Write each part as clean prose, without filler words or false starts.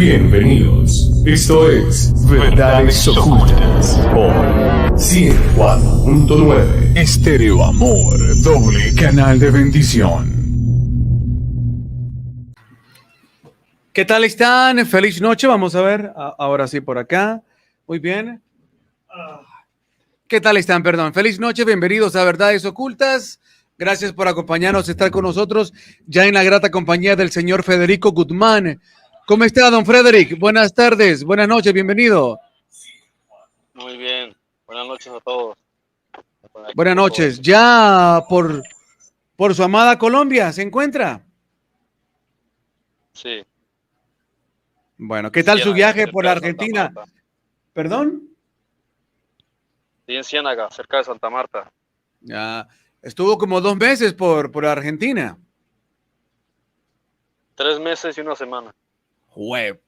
Bienvenidos. Esto es Verdades Ocultas por 104.9 Estéreo Amor, doble canal de bendición. ¿Qué tal están? Feliz noche. Vamos a ver. Ahora sí por acá. Muy bien. ¿Qué tal están? Perdón. Feliz noche. Bienvenidos a Verdades Ocultas. Gracias por acompañarnos, estar con nosotros ya en la grata compañía del señor Federico Guzmán. ¿Cómo está, don Frederick? Buenas tardes, buenas noches, bienvenido. Muy bien, buenas noches a todos. Buenas noches. Ya por su amada Colombia, ¿se encuentra? Sí. Bueno, ¿qué tal su viaje por la Argentina? ¿Perdón? Sí, en Ciénaga, cerca de Santa Marta. Ya, estuvo como 2 meses por Argentina. 3 meses y 1 semana.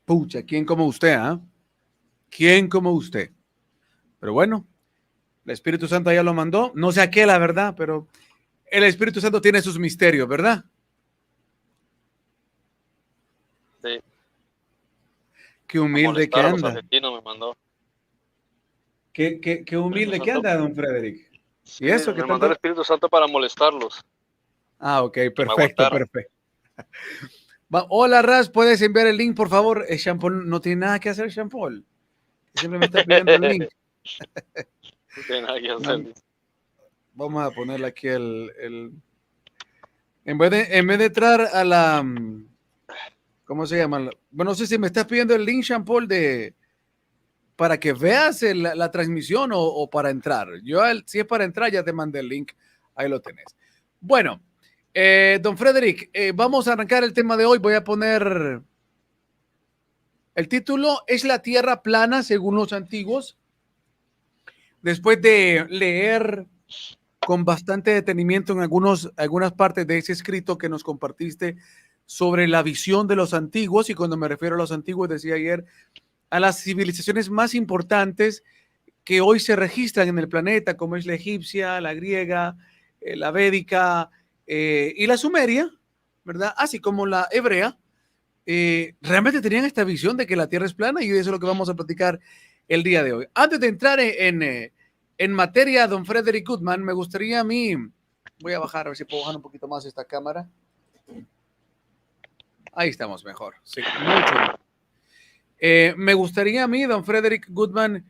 Pucha, ¿quién como usted, ah? ¿Quién como usted? Pero bueno, el Espíritu Santo ya lo mandó. No sé a qué, la verdad, pero el Espíritu Santo tiene sus misterios, ¿verdad? Sí. Qué humilde que A los anda. argentinos me mandó. Qué humilde que anda, don Frederick. Sí, ¿Y eso? ¿Qué me tanto? mandó el Espíritu Santo para molestarlos. Ok, perfecto, perfecto. Hola, Raz, ¿puedes enviar el link, por favor? Jean Paul no tiene nada que hacer, Jean Paul. Siempre me está pidiendo el link. No tiene nada que hacer. Vamos a ponerle aquí el... En vez de entrar a la... ¿Cómo se llama? Bueno, no sé si me estás pidiendo el link, Jean Paul, para que veas la transmisión o para entrar. Si es para entrar, ya te mandé el link. Ahí lo tenés. Bueno, don Frederick, vamos a arrancar el tema de hoy. Voy a poner... El título es La Tierra plana, según los antiguos. Después de leer con bastante detenimiento en algunas partes de ese escrito que nos compartiste sobre la visión de los antiguos, y cuando me refiero a los antiguos, decía ayer, a las civilizaciones más importantes que hoy se registran en el planeta, como es la egipcia, la griega, la védica y la sumeria, ¿verdad? Así como la hebrea. Realmente tenían esta visión de que la Tierra es plana, y eso es lo que vamos a platicar el día de hoy. Antes de entrar en materia, don Frederick Guzmán, me gustaría a mí, voy a bajar, a ver si puedo bajar un poquito más esta cámara. Ahí estamos mejor, sí, mucho mejor. Me gustaría a mí, don Frederick Guzmán,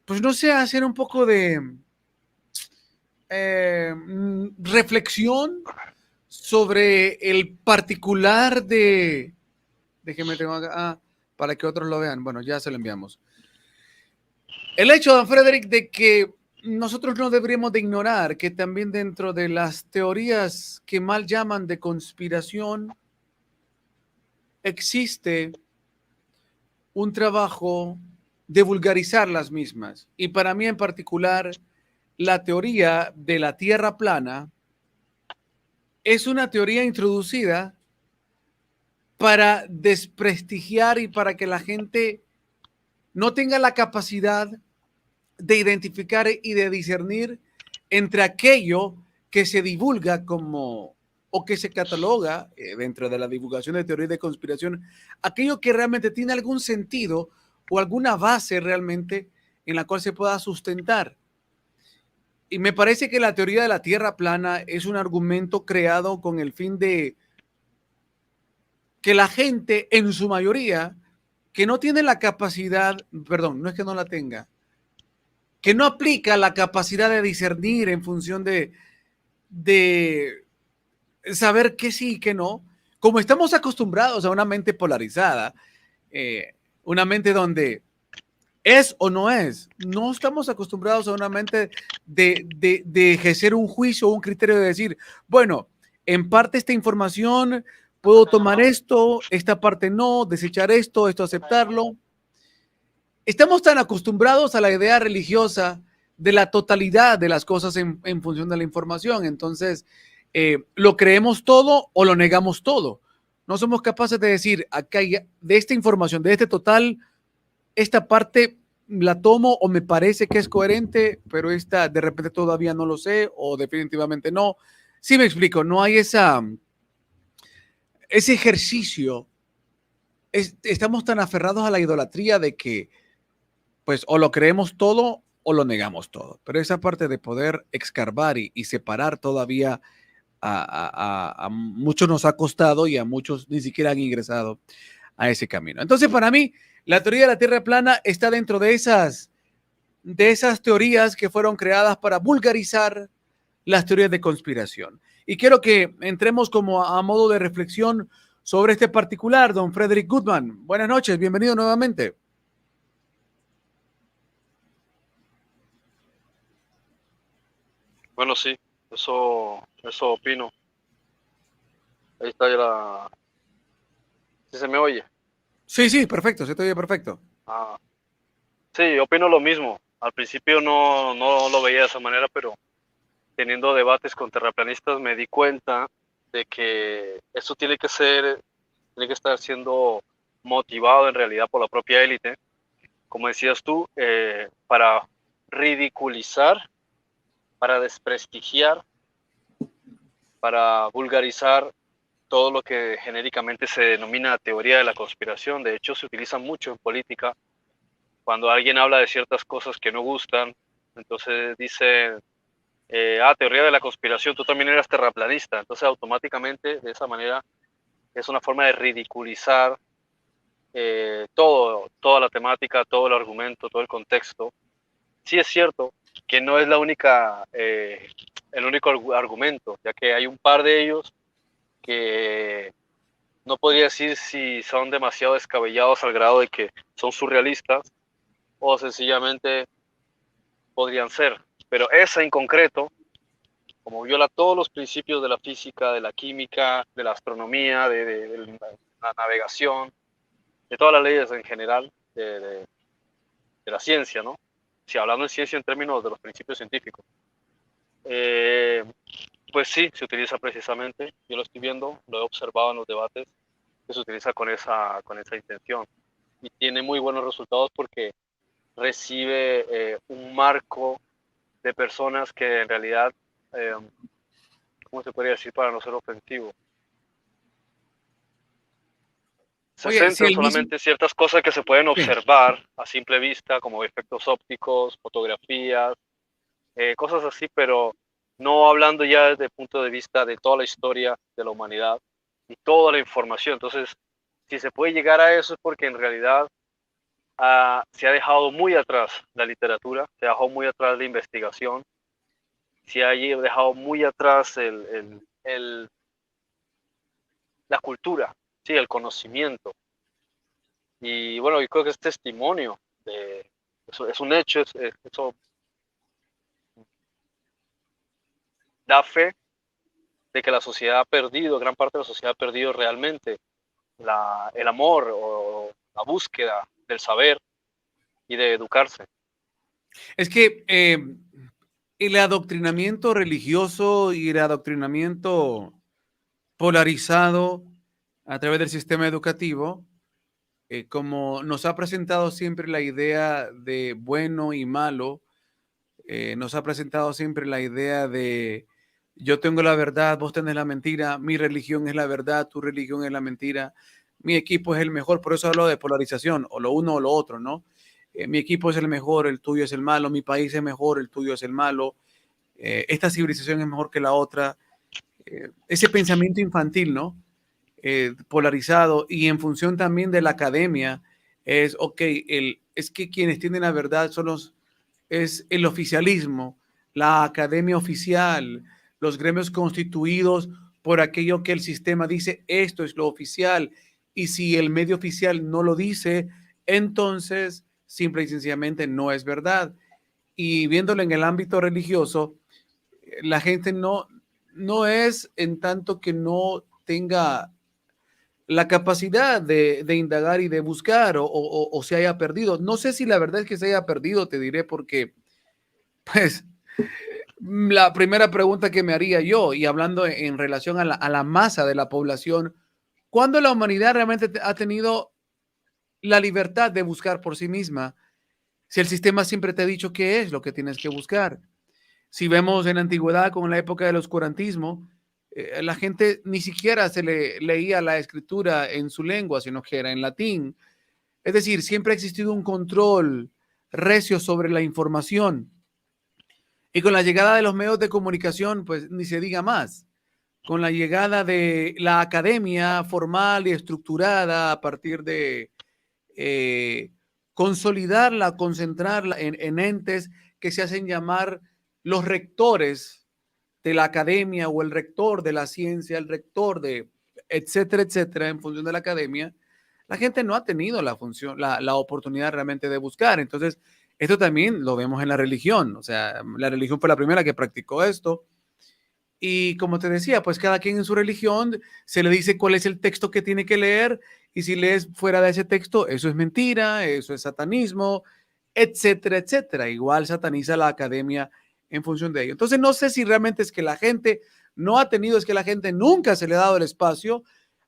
pues no sé, hacer un poco de reflexión sobre el particular de... Déjeme tengo acá, para que otros lo vean. Bueno, ya se lo enviamos. El hecho, don Frederick, de que nosotros no deberíamos de ignorar que también dentro de las teorías que mal llaman de conspiración existe un trabajo de vulgarizar las mismas. Y para mí en particular, la teoría de la Tierra plana es una teoría introducida para desprestigiar y para que la gente no tenga la capacidad de identificar y de discernir entre aquello que se divulga como o que se cataloga dentro de la divulgación de teorías de conspiración, aquello que realmente tiene algún sentido o alguna base realmente en la cual se pueda sustentar. Y me parece que la teoría de la Tierra plana es un argumento creado con el fin de que la gente, en su mayoría, que no tiene la capacidad, perdón, no es que no la tenga, que no aplica la capacidad de discernir en función de saber qué sí y qué no, como estamos acostumbrados a una mente polarizada, una mente donde es o no es, no estamos acostumbrados a una mente de ejercer un juicio o un criterio de decir, bueno, en parte esta información puedo tomar esto, esta parte no, desechar esto aceptarlo. Estamos tan acostumbrados a la idea religiosa de la totalidad de las cosas en función de la información. Entonces, lo creemos todo o lo negamos todo. No somos capaces de decir, acá de esta información, de este total, esta parte la tomo o me parece que es coherente, pero esta de repente todavía no lo sé o definitivamente no. Sí me explico, no hay ese ejercicio estamos tan aferrados a la idolatría de que, pues, o lo creemos todo o lo negamos todo. Pero esa parte de poder escarbar y separar todavía a muchos nos ha costado y a muchos ni siquiera han ingresado a ese camino. Entonces, para mí, la teoría de la Tierra plana está dentro de esas teorías que fueron creadas para vulgarizar las teorías de conspiración. Y quiero que entremos como a modo de reflexión sobre este particular, don Frederick Goodman. Buenas noches, bienvenido nuevamente. Bueno, sí, eso opino. Ahí está ya la... ¿Sí se me oye? Sí, perfecto, se te oye perfecto. Ah, sí, opino lo mismo. Al principio no lo veía de esa manera, pero teniendo debates con terraplanistas me di cuenta de que eso tiene que estar siendo motivado en realidad por la propia élite, como decías tú, para ridiculizar, para desprestigiar, para vulgarizar todo lo que genéricamente se denomina teoría de la conspiración. De hecho, se utiliza mucho en política cuando alguien habla de ciertas cosas que no gustan. Entonces dice, teoría de la conspiración, tú también eras terraplanista. Entonces automáticamente de esa manera es una forma de ridiculizar toda la temática, todo el argumento, todo el contexto. Sí es cierto que no es el único argumento, ya que hay un par de ellos que no podría decir si son demasiado descabellados al grado de que son surrealistas o sencillamente podrían ser. Pero esa en concreto, como viola todos los principios de la física, de la química, de la astronomía, de la navegación, de todas las leyes en general de la ciencia, ¿no? Si hablando de ciencia en términos de los principios científicos. Pues sí, se utiliza precisamente, yo lo estoy viendo, lo he observado en los debates, que se utiliza con esa intención. Y tiene muy buenos resultados porque recibe un marco de personas que en realidad, ¿cómo se podría decir para no ser ofensivo? Se Oye, si centran el mismo... solamente en ciertas cosas que se pueden Sí. observar a simple vista, como efectos ópticos, fotografías, cosas así, pero no hablando ya desde el punto de vista de toda la historia de la humanidad y toda la información. Entonces, si se puede llegar a eso es porque en realidad se ha dejado muy atrás la literatura, se ha dejado muy atrás la investigación, se ha dejado muy atrás la cultura, sí, el conocimiento. Y bueno, yo creo que es testimonio de eso, es un hecho, eso da fe de que la sociedad ha perdido, gran parte de la sociedad ha perdido realmente el amor o la búsqueda del saber y de educarse. Es que el adoctrinamiento religioso y el adoctrinamiento polarizado a través del sistema educativo, como nos ha presentado siempre la idea de bueno y malo, nos ha presentado siempre la idea de yo tengo la verdad, vos tenés la mentira, mi religión es la verdad, tu religión es la mentira, mi equipo es el mejor, por eso hablo de polarización, o lo uno o lo otro, ¿no? Mi equipo es el mejor, el tuyo es el malo, mi país es mejor, el tuyo es el malo, esta civilización es mejor que la otra. Ese pensamiento infantil, ¿no? Polarizado y en función también de la academia, es, ok, es que quienes tienen la verdad es el oficialismo, la academia oficial, los gremios constituidos por aquello que el sistema dice, esto es lo oficial, y si el medio oficial no lo dice, entonces simple y sencillamente no es verdad. Y viéndolo en el ámbito religioso, la gente no es en tanto que no tenga la capacidad de indagar y de buscar o se haya perdido. No sé si la verdad es que se haya perdido, te diré, porque pues la primera pregunta que me haría yo, y hablando en relación a la masa de la población, ¿cuándo la humanidad realmente ha tenido la libertad de buscar por sí misma? Si el sistema siempre te ha dicho qué es lo que tienes que buscar. Si vemos en la antigüedad, con la época del oscurantismo, la gente ni siquiera se le leía la escritura en su lengua, sino que era en latín. Es decir, siempre ha existido un control recio sobre la información. Y con la llegada de los medios de comunicación, pues ni se diga más. Con la llegada de la academia formal y estructurada a partir de consolidarla, concentrarla en entes que se hacen llamar los rectores de la academia o el rector de la ciencia, el rector de etcétera, etcétera, en función de la academia, la gente no ha tenido la función, la oportunidad realmente de buscar. Entonces, esto también lo vemos en la religión. O sea, la religión fue la primera que practicó esto. Y como te decía, pues cada quien en su religión se le dice cuál es el texto que tiene que leer y si lees fuera de ese texto, eso es mentira, eso es satanismo, etcétera, etcétera. Igual sataniza la academia en función de ello. Entonces no sé si realmente es que la gente no ha tenido, es que la gente nunca se le ha dado el espacio.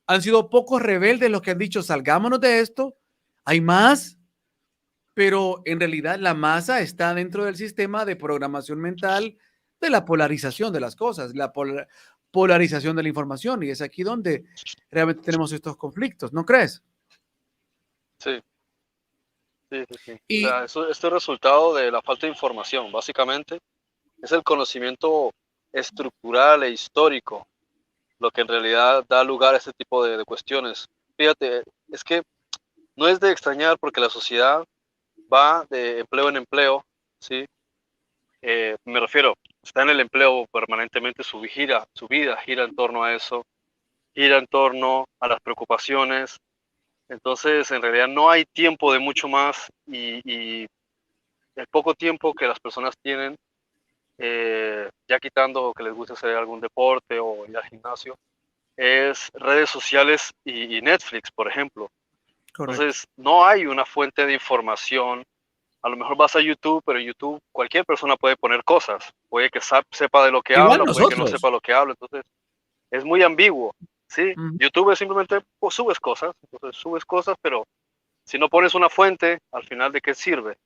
Han sido pocos rebeldes los que han dicho, salgámonos de esto, hay más, pero en realidad la masa está dentro del sistema de programación mental de la polarización de las cosas, la polarización de la información, y es aquí donde realmente tenemos estos conflictos, ¿no crees? Sí, sí, sí, sí. O Y sea, esto es resultado de la falta de información, básicamente. Es el conocimiento estructural e histórico lo que en realidad da lugar a este tipo de cuestiones. Fíjate, es que no es de extrañar porque la sociedad va de empleo en empleo, ¿sí? Me refiero, está en el empleo permanentemente, su vida gira en torno a eso, gira en torno a las preocupaciones. Entonces, en realidad no hay tiempo de mucho más y el poco tiempo que las personas tienen, ya quitando que les guste hacer algún deporte o ir al gimnasio, es redes sociales y Netflix, por ejemplo. correcto. Entonces, no hay una fuente de información. A lo mejor vas a YouTube, pero en YouTube cualquier persona puede poner cosas. Puede que sepa de lo que Igual habla, puede que no nosotros. sepa lo que habla. Entonces, es muy ambiguo, ¿sí? Ujú. YouTube es simplemente, pues, subes cosas. Entonces, subes cosas, pero si no pones una fuente, al final, ¿de qué sirve?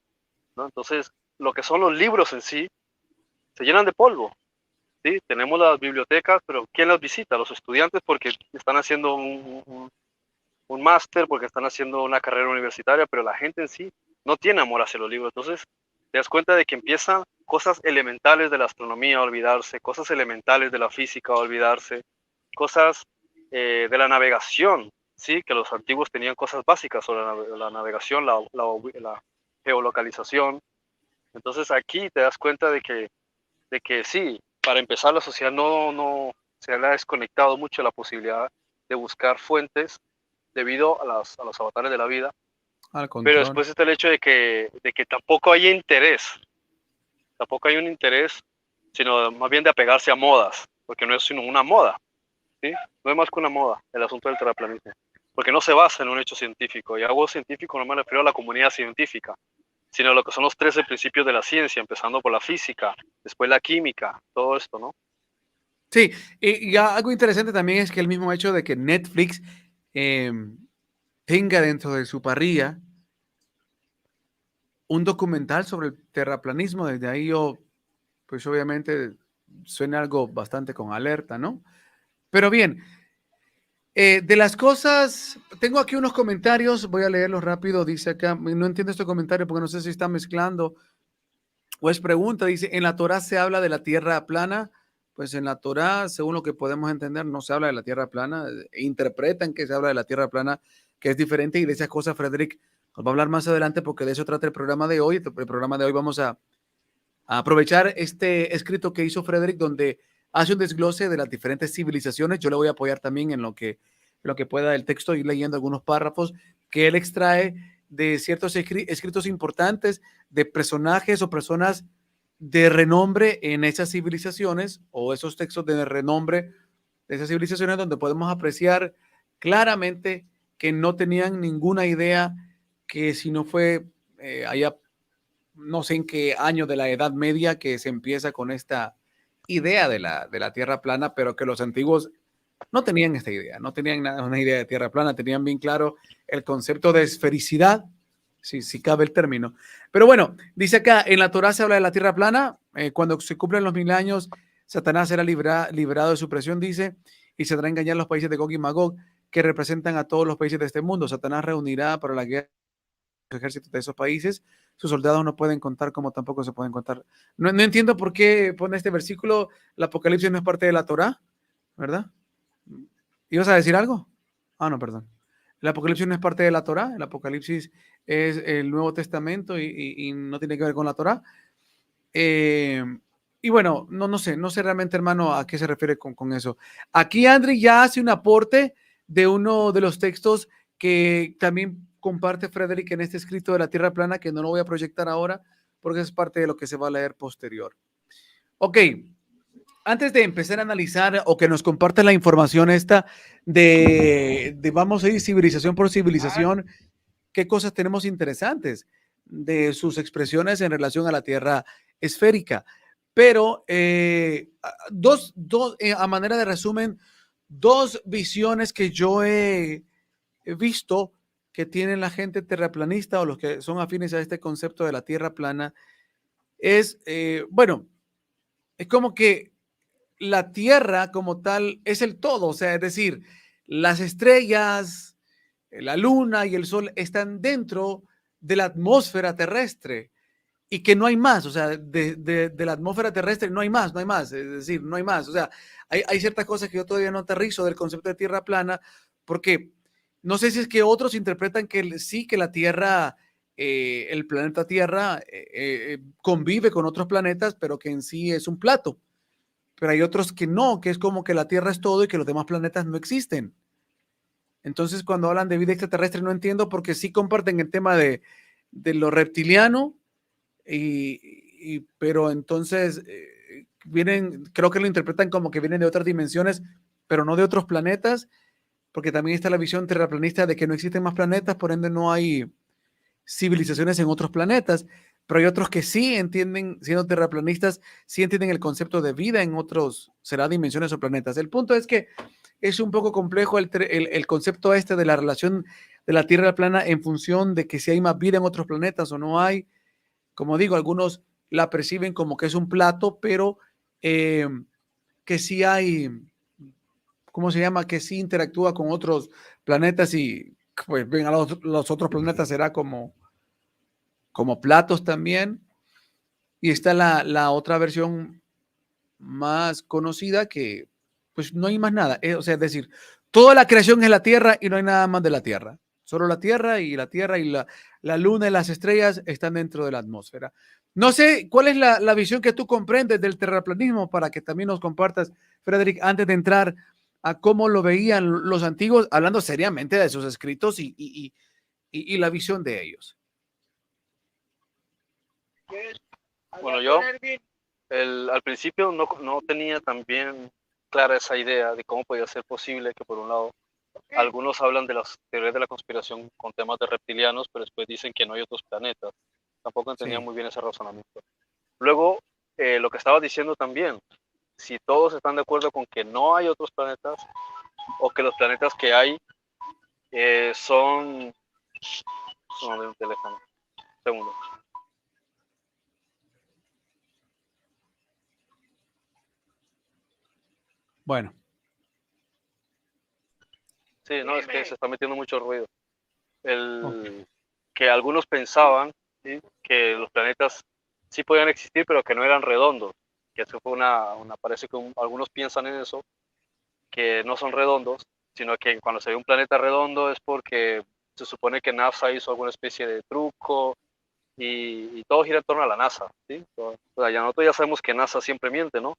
¿No? Entonces, lo que son los libros en sí, se llenan de polvo, ¿sí? Tenemos las bibliotecas, pero ¿quién las visita? Los estudiantes porque están haciendo un máster, porque están haciendo una carrera universitaria, pero la gente en sí no tiene amor hacia los libros. Entonces, te das cuenta de que empiezan cosas elementales de la astronomía a olvidarse, cosas elementales de la física a olvidarse, cosas de la navegación, ¿sí? Que los antiguos tenían cosas básicas sobre la navegación, la geolocalización. Entonces, aquí te das cuenta de que sí, para empezar, la sociedad no se le ha desconectado mucho la posibilidad de buscar fuentes debido a los avatares de la vida, Al pero control. después está el hecho de que tampoco hay interés, tampoco hay un interés, sino más bien de apegarse a modas, porque no es sino una moda, ¿sí? No es más que una moda el asunto del terraplanismo, porque no se basa en un hecho científico, y algo científico no me refiero a la comunidad científica, sino a lo que son los 13 principios de la ciencia, empezando por la física, después la química, todo esto, ¿no? Sí, y algo interesante también es que el mismo hecho de que Netflix eh, tenga dentro de su parrilla un documental sobre el terraplanismo, desde ahí yo, pues obviamente suena algo bastante con alerta, ¿no? Pero bien, de las cosas, tengo aquí unos comentarios, voy a leerlos rápido, dice acá, no entiendo este comentario porque no sé si está mezclando o es pregunta, dice, ¿en la Torá se habla de la tierra plana? Pues en la Torá, según lo que podemos entender, no se habla de la tierra plana, interpretan que se habla de la tierra plana, que es diferente y de esas cosas, Frederick, nos va a hablar más adelante porque de eso trata el programa de hoy. El programa de hoy vamos a aprovechar este escrito que hizo Frederick, donde hace un desglose de las diferentes civilizaciones. Yo le voy a apoyar también en lo que pueda el texto, ir leyendo algunos párrafos que él extrae de ciertos escritos importantes de personajes o personas de renombre en esas civilizaciones o esos textos de renombre de esas civilizaciones donde podemos apreciar claramente que no tenían ninguna idea que si no fue allá no sé en qué año de la Edad Media que se empieza con esta idea de la Tierra plana, pero que los antiguos no tenían esta idea, no tenían una idea de Tierra plana, tenían bien claro el concepto de esfericidad, si cabe el término. Pero bueno, dice acá, en la Torá se habla de la Tierra plana, cuando se cumplen los 1000 años Satanás será liberado de su presión, dice, y se dará a engañar a los países de Gog y Magog, que representan a todos los países de este mundo. Satanás reunirá para la guerra los ejércitos de esos países. Sus soldados no pueden contar como tampoco se pueden contar. No entiendo por qué pone este versículo. El Apocalipsis no es parte de la Torá, ¿verdad? ¿Ibas a decir algo? Ah, no, perdón. El Apocalipsis no es parte de la Torá. El Apocalipsis es el Nuevo Testamento y no tiene que ver con la Torá. Y bueno, no sé realmente, hermano, a qué se refiere con eso. Aquí Andri ya hace un aporte de uno de los textos que también comparte Frederick en este escrito de la Tierra Plana, que no lo voy a proyectar ahora porque es parte de lo que se va a leer posterior. Ok, antes de empezar a analizar o que nos compartan la información esta vamos a ir civilización por civilización, qué cosas tenemos interesantes de sus expresiones en relación a la Tierra esférica. Pero a manera de resumen, dos visiones que yo he visto que tienen la gente terraplanista o los que son afines a este concepto de la Tierra plana es, bueno, es como que la Tierra como tal es el todo, o sea, es decir, las estrellas, la luna y el sol están dentro de la atmósfera terrestre y que no hay más, o sea, de la atmósfera terrestre no hay más, es decir, no hay más, o sea, hay ciertas cosas que yo todavía no aterrizo del concepto de Tierra plana, porque no sé si es que otros interpretan que sí, que la Tierra, el planeta Tierra convive con otros planetas, pero que en sí es un plato, pero hay otros que no, que es como que la Tierra es todo y que los demás planetas no existen. Entonces, cuando hablan de vida extraterrestre, no entiendo porque sí comparten el tema de lo reptiliano, pero entonces vienen, creo que lo interpretan como que vienen de otras dimensiones, pero no de otros planetas, porque también está la visión terraplanista de que no existen más planetas, por ende no hay civilizaciones en otros planetas, pero hay otros que sí entienden, siendo terraplanistas, sí entienden el concepto de vida en otros, será dimensiones o planetas. El punto es que es un poco complejo el concepto este de la relación de la Tierra plana en función de que si hay más vida en otros planetas o no hay. Como digo, algunos la perciben como que es un plato, pero que sí hay, ¿cómo se llama? Que sí interactúa con otros planetas y pues ven a los otros planetas será como platos también. Y está la otra versión más conocida que pues no hay más nada. O sea, es decir, toda la creación es la Tierra y no hay nada más de la Tierra. Solo la Tierra y la Luna y las estrellas están dentro de la atmósfera. No sé cuál es la visión que tú comprendes del terraplanismo para que también nos compartas, Frederick, antes de entrar a cómo lo veían los antiguos, hablando seriamente de sus escritos y la visión de ellos. Bueno, yo al principio no tenía tan bien clara esa idea de cómo podía ser posible que, por un lado, algunos hablan de las teorías de la conspiración con temas de reptilianos, pero después dicen que no hay otros planetas. Tampoco entendía muy bien ese razonamiento. Luego, lo que estabas diciendo también, si todos están de acuerdo con que no hay otros planetas o que los planetas que hay son... No, de un teléfono. Un segundo. Bueno. Sí, no, es que se está metiendo mucho ruido. Que algunos pensaban, ¿sí?, que los planetas sí podían existir, pero que no eran redondos. Que eso fue parece que algunos piensan en eso, que no son redondos, sino que cuando se ve un planeta redondo es porque se supone que NASA hizo alguna especie de truco y todo gira en torno a la NASA, ¿sí? O sea, ya nosotros ya sabemos que NASA siempre miente, ¿no?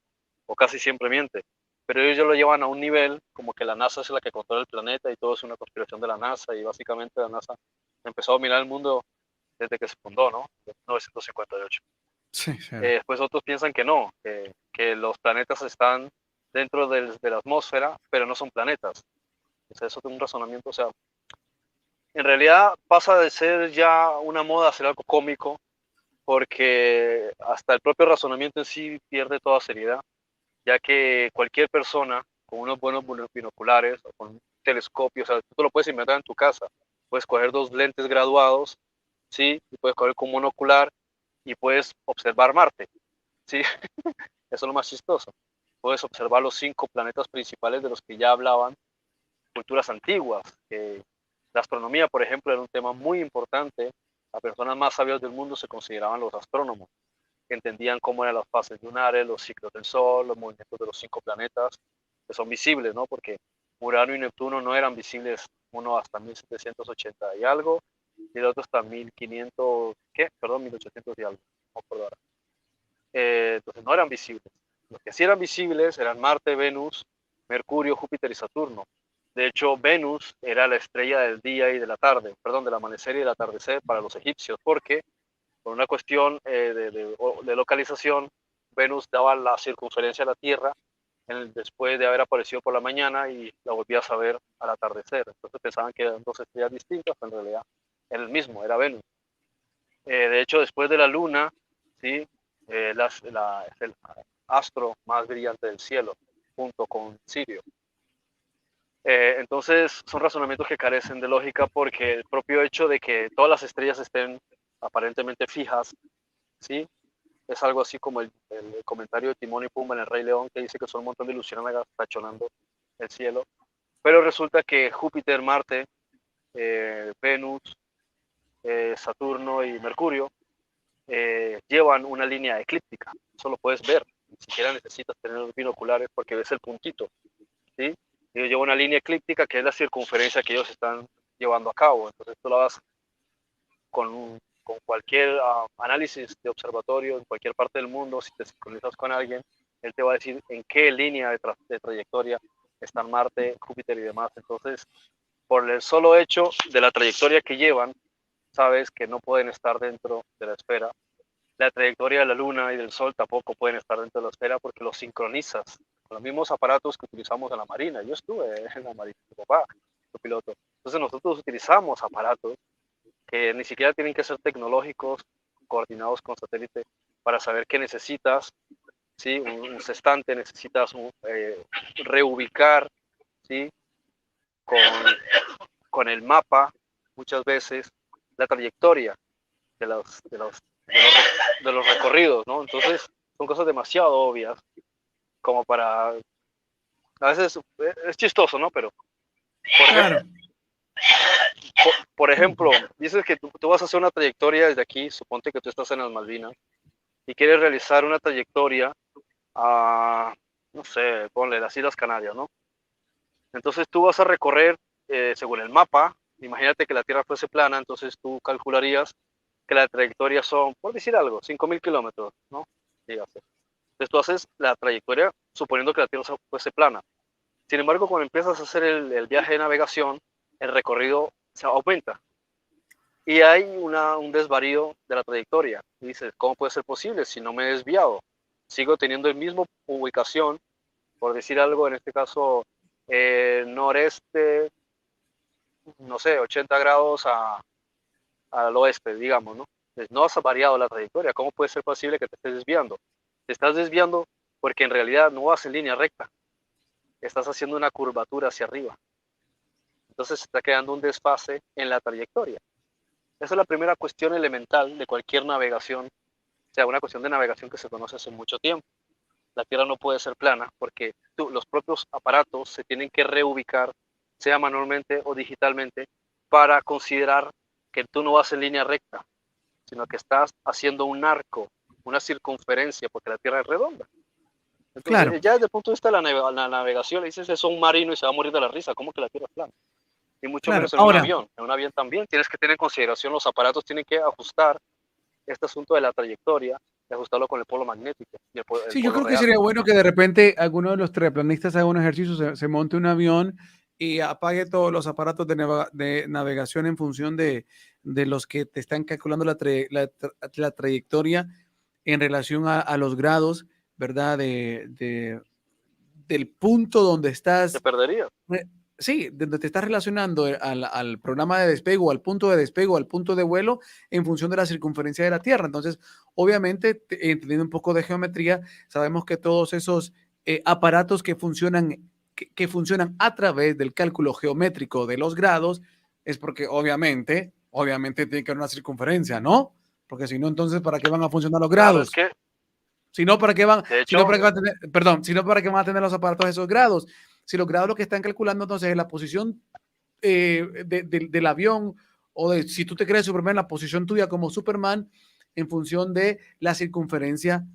O casi siempre miente. Pero ellos ya lo llevan a un nivel como que la NASA es la que controla el planeta y todo es una conspiración de la NASA y básicamente la NASA empezó a dominar el mundo desde que se fundó, ¿no? En 1958. Sí, sí. Después otros piensan que no, que los planetas están dentro de la atmósfera, pero no son planetas. O sea, eso es un razonamiento, o sea, en realidad pasa de ser ya una moda a ser algo cómico, porque hasta el propio razonamiento en sí pierde toda seriedad, ya que cualquier persona con unos buenos binoculares o con un telescopio, o sea, tú lo puedes inventar en tu casa, puedes coger dos lentes graduados, ¿sí? Y puedes coger con monocular y puedes observar Marte, ¿sí? Eso es lo más chistoso. puedes observar los 5 planetas principales de los que ya hablaban culturas antiguas. La astronomía, por ejemplo, era un tema muy importante. Las personas más sabias del mundo se consideraban los astrónomos, que entendían cómo eran las fases lunares, los ciclos del Sol, los movimientos de los 5 planetas, que son visibles, ¿no? Porque Urano y Neptuno no eran visibles, uno hasta 1780 y algo, y el otro hasta 1500, ¿qué? Perdón, 1800 y algo, no me acuerdo ahora. Entonces no eran visibles. Los que sí eran visibles eran Marte, Venus, Mercurio, Júpiter y Saturno. De hecho, Venus era la estrella del día y de la tarde, perdón, del amanecer y del atardecer para los egipcios, porque por una cuestión de localización, Venus daba la circunferencia a la Tierra después de haber aparecido por la mañana y la volvías a ver al atardecer. Entonces pensaban que eran 2 estrellas distintas, pero en realidad era el mismo, era Venus. De hecho, después de la Luna, ¿sí? Es el astro más brillante del cielo, junto con Sirio. Entonces, son razonamientos que carecen de lógica porque el propio hecho de que todas las estrellas estén aparentemente fijas, ¿sí? Es algo así como el comentario de Timón y Pumba en El Rey León, que dice que son un montón de luciérnagas tachonando el cielo. Pero resulta que Júpiter, Marte, Venus, Saturno y Mercurio llevan una línea eclíptica. Eso lo puedes ver. Ni siquiera necesitas tener los binoculares porque ves el puntito, ¿sí? Ellos llevan una línea eclíptica que es la circunferencia que ellos están llevando a cabo. Entonces tú la vas con cualquier análisis de observatorio en cualquier parte del mundo, si te sincronizas con alguien, él te va a decir en qué línea de trayectoria están Marte, Júpiter y demás. Entonces, por el solo hecho de la trayectoria que llevan, sabes que no pueden estar dentro de la esfera. La trayectoria de la Luna y del Sol tampoco pueden estar dentro de la esfera porque los sincronizas con los mismos aparatos que utilizamos en la Marina. Yo estuve en la Marina, mi papá, su piloto. Entonces nosotros utilizamos aparatos que ni siquiera tienen que ser tecnológicos, coordinados con satélite, para saber qué necesitas, ¿sí? Un sextante, necesitas reubicar, ¿sí? Con el mapa, muchas veces, la trayectoria de los recorridos, ¿no? Entonces, son cosas demasiado obvias como para... A veces es chistoso, ¿no? Pero, Claro. por ejemplo, dices que tú vas a hacer una trayectoria desde aquí, suponte que tú estás en las Malvinas, y quieres realizar una trayectoria a, no sé, ponle las Islas Canarias, ¿no? Entonces tú vas a recorrer, según el mapa, imagínate que la Tierra fuese plana, entonces tú calcularías que la trayectoria son, por decir algo, 5.000 kilómetros, ¿no? Dígase. Entonces tú haces la trayectoria suponiendo que la Tierra fuese plana. Sin embargo, cuando empiezas a hacer el viaje de navegación, el recorrido se aumenta. Y hay un desvarío de la trayectoria. Y dices, ¿cómo puede ser posible si no me he desviado? Sigo teniendo el mismo ubicación, por decir algo, en este caso, noreste, no sé, 80 grados al oeste, digamos, ¿no? Entonces, no has variado la trayectoria. ¿Cómo puede ser posible que te estés desviando? Te estás desviando porque en realidad no vas en línea recta. Estás haciendo una curvatura hacia arriba. Entonces está quedando un desfase en la trayectoria. Esa es la primera cuestión elemental de cualquier navegación, o sea, una cuestión de navegación que se conoce hace mucho tiempo. La Tierra no puede ser plana porque los propios aparatos se tienen que reubicar, sea manualmente o digitalmente, para considerar que tú no vas en línea recta, sino que estás haciendo un arco, una circunferencia, porque la Tierra es redonda. Entonces, Claro. ya desde el punto de vista de la navegación, le dices eso a un marino y se va a morir de la risa. ¿Cómo que la Tierra es plana? Y mucho Claro. menos en un Ahora, avión. En un avión también tienes que tener en consideración los aparatos, tienen que ajustar este asunto de la trayectoria y ajustarlo con el polo magnético y el sí, yo polo creo que real. sería bueno que de repente alguno de los terraplanistas haga un ejercicio, se monte un avión y apague todos los aparatos de navegación en función de los que te están calculando la trayectoria en relación a los grados, ¿verdad? Del punto donde Se estás. perdería. Sí, donde te estás relacionando al programa de despego, al punto de despego, al punto de vuelo, en función de la circunferencia de la Tierra. Entonces, obviamente, entendiendo un poco de geometría, sabemos que todos esos aparatos que funcionan a través del cálculo geométrico de los grados, es porque obviamente tiene que haber una circunferencia, ¿no? Porque si no, entonces, ¿para qué van a funcionar los Claro, es grados? que Si no, ¿para qué van? De Si no, hecho, ¿para qué van a tener, perdón, si no, ¿para qué van a tener los aparatos a esos grados? Si los grados lo que están calculando entonces es la posición del avión o de si tú te crees Superman, la posición tuya como Superman en función de la circunferencia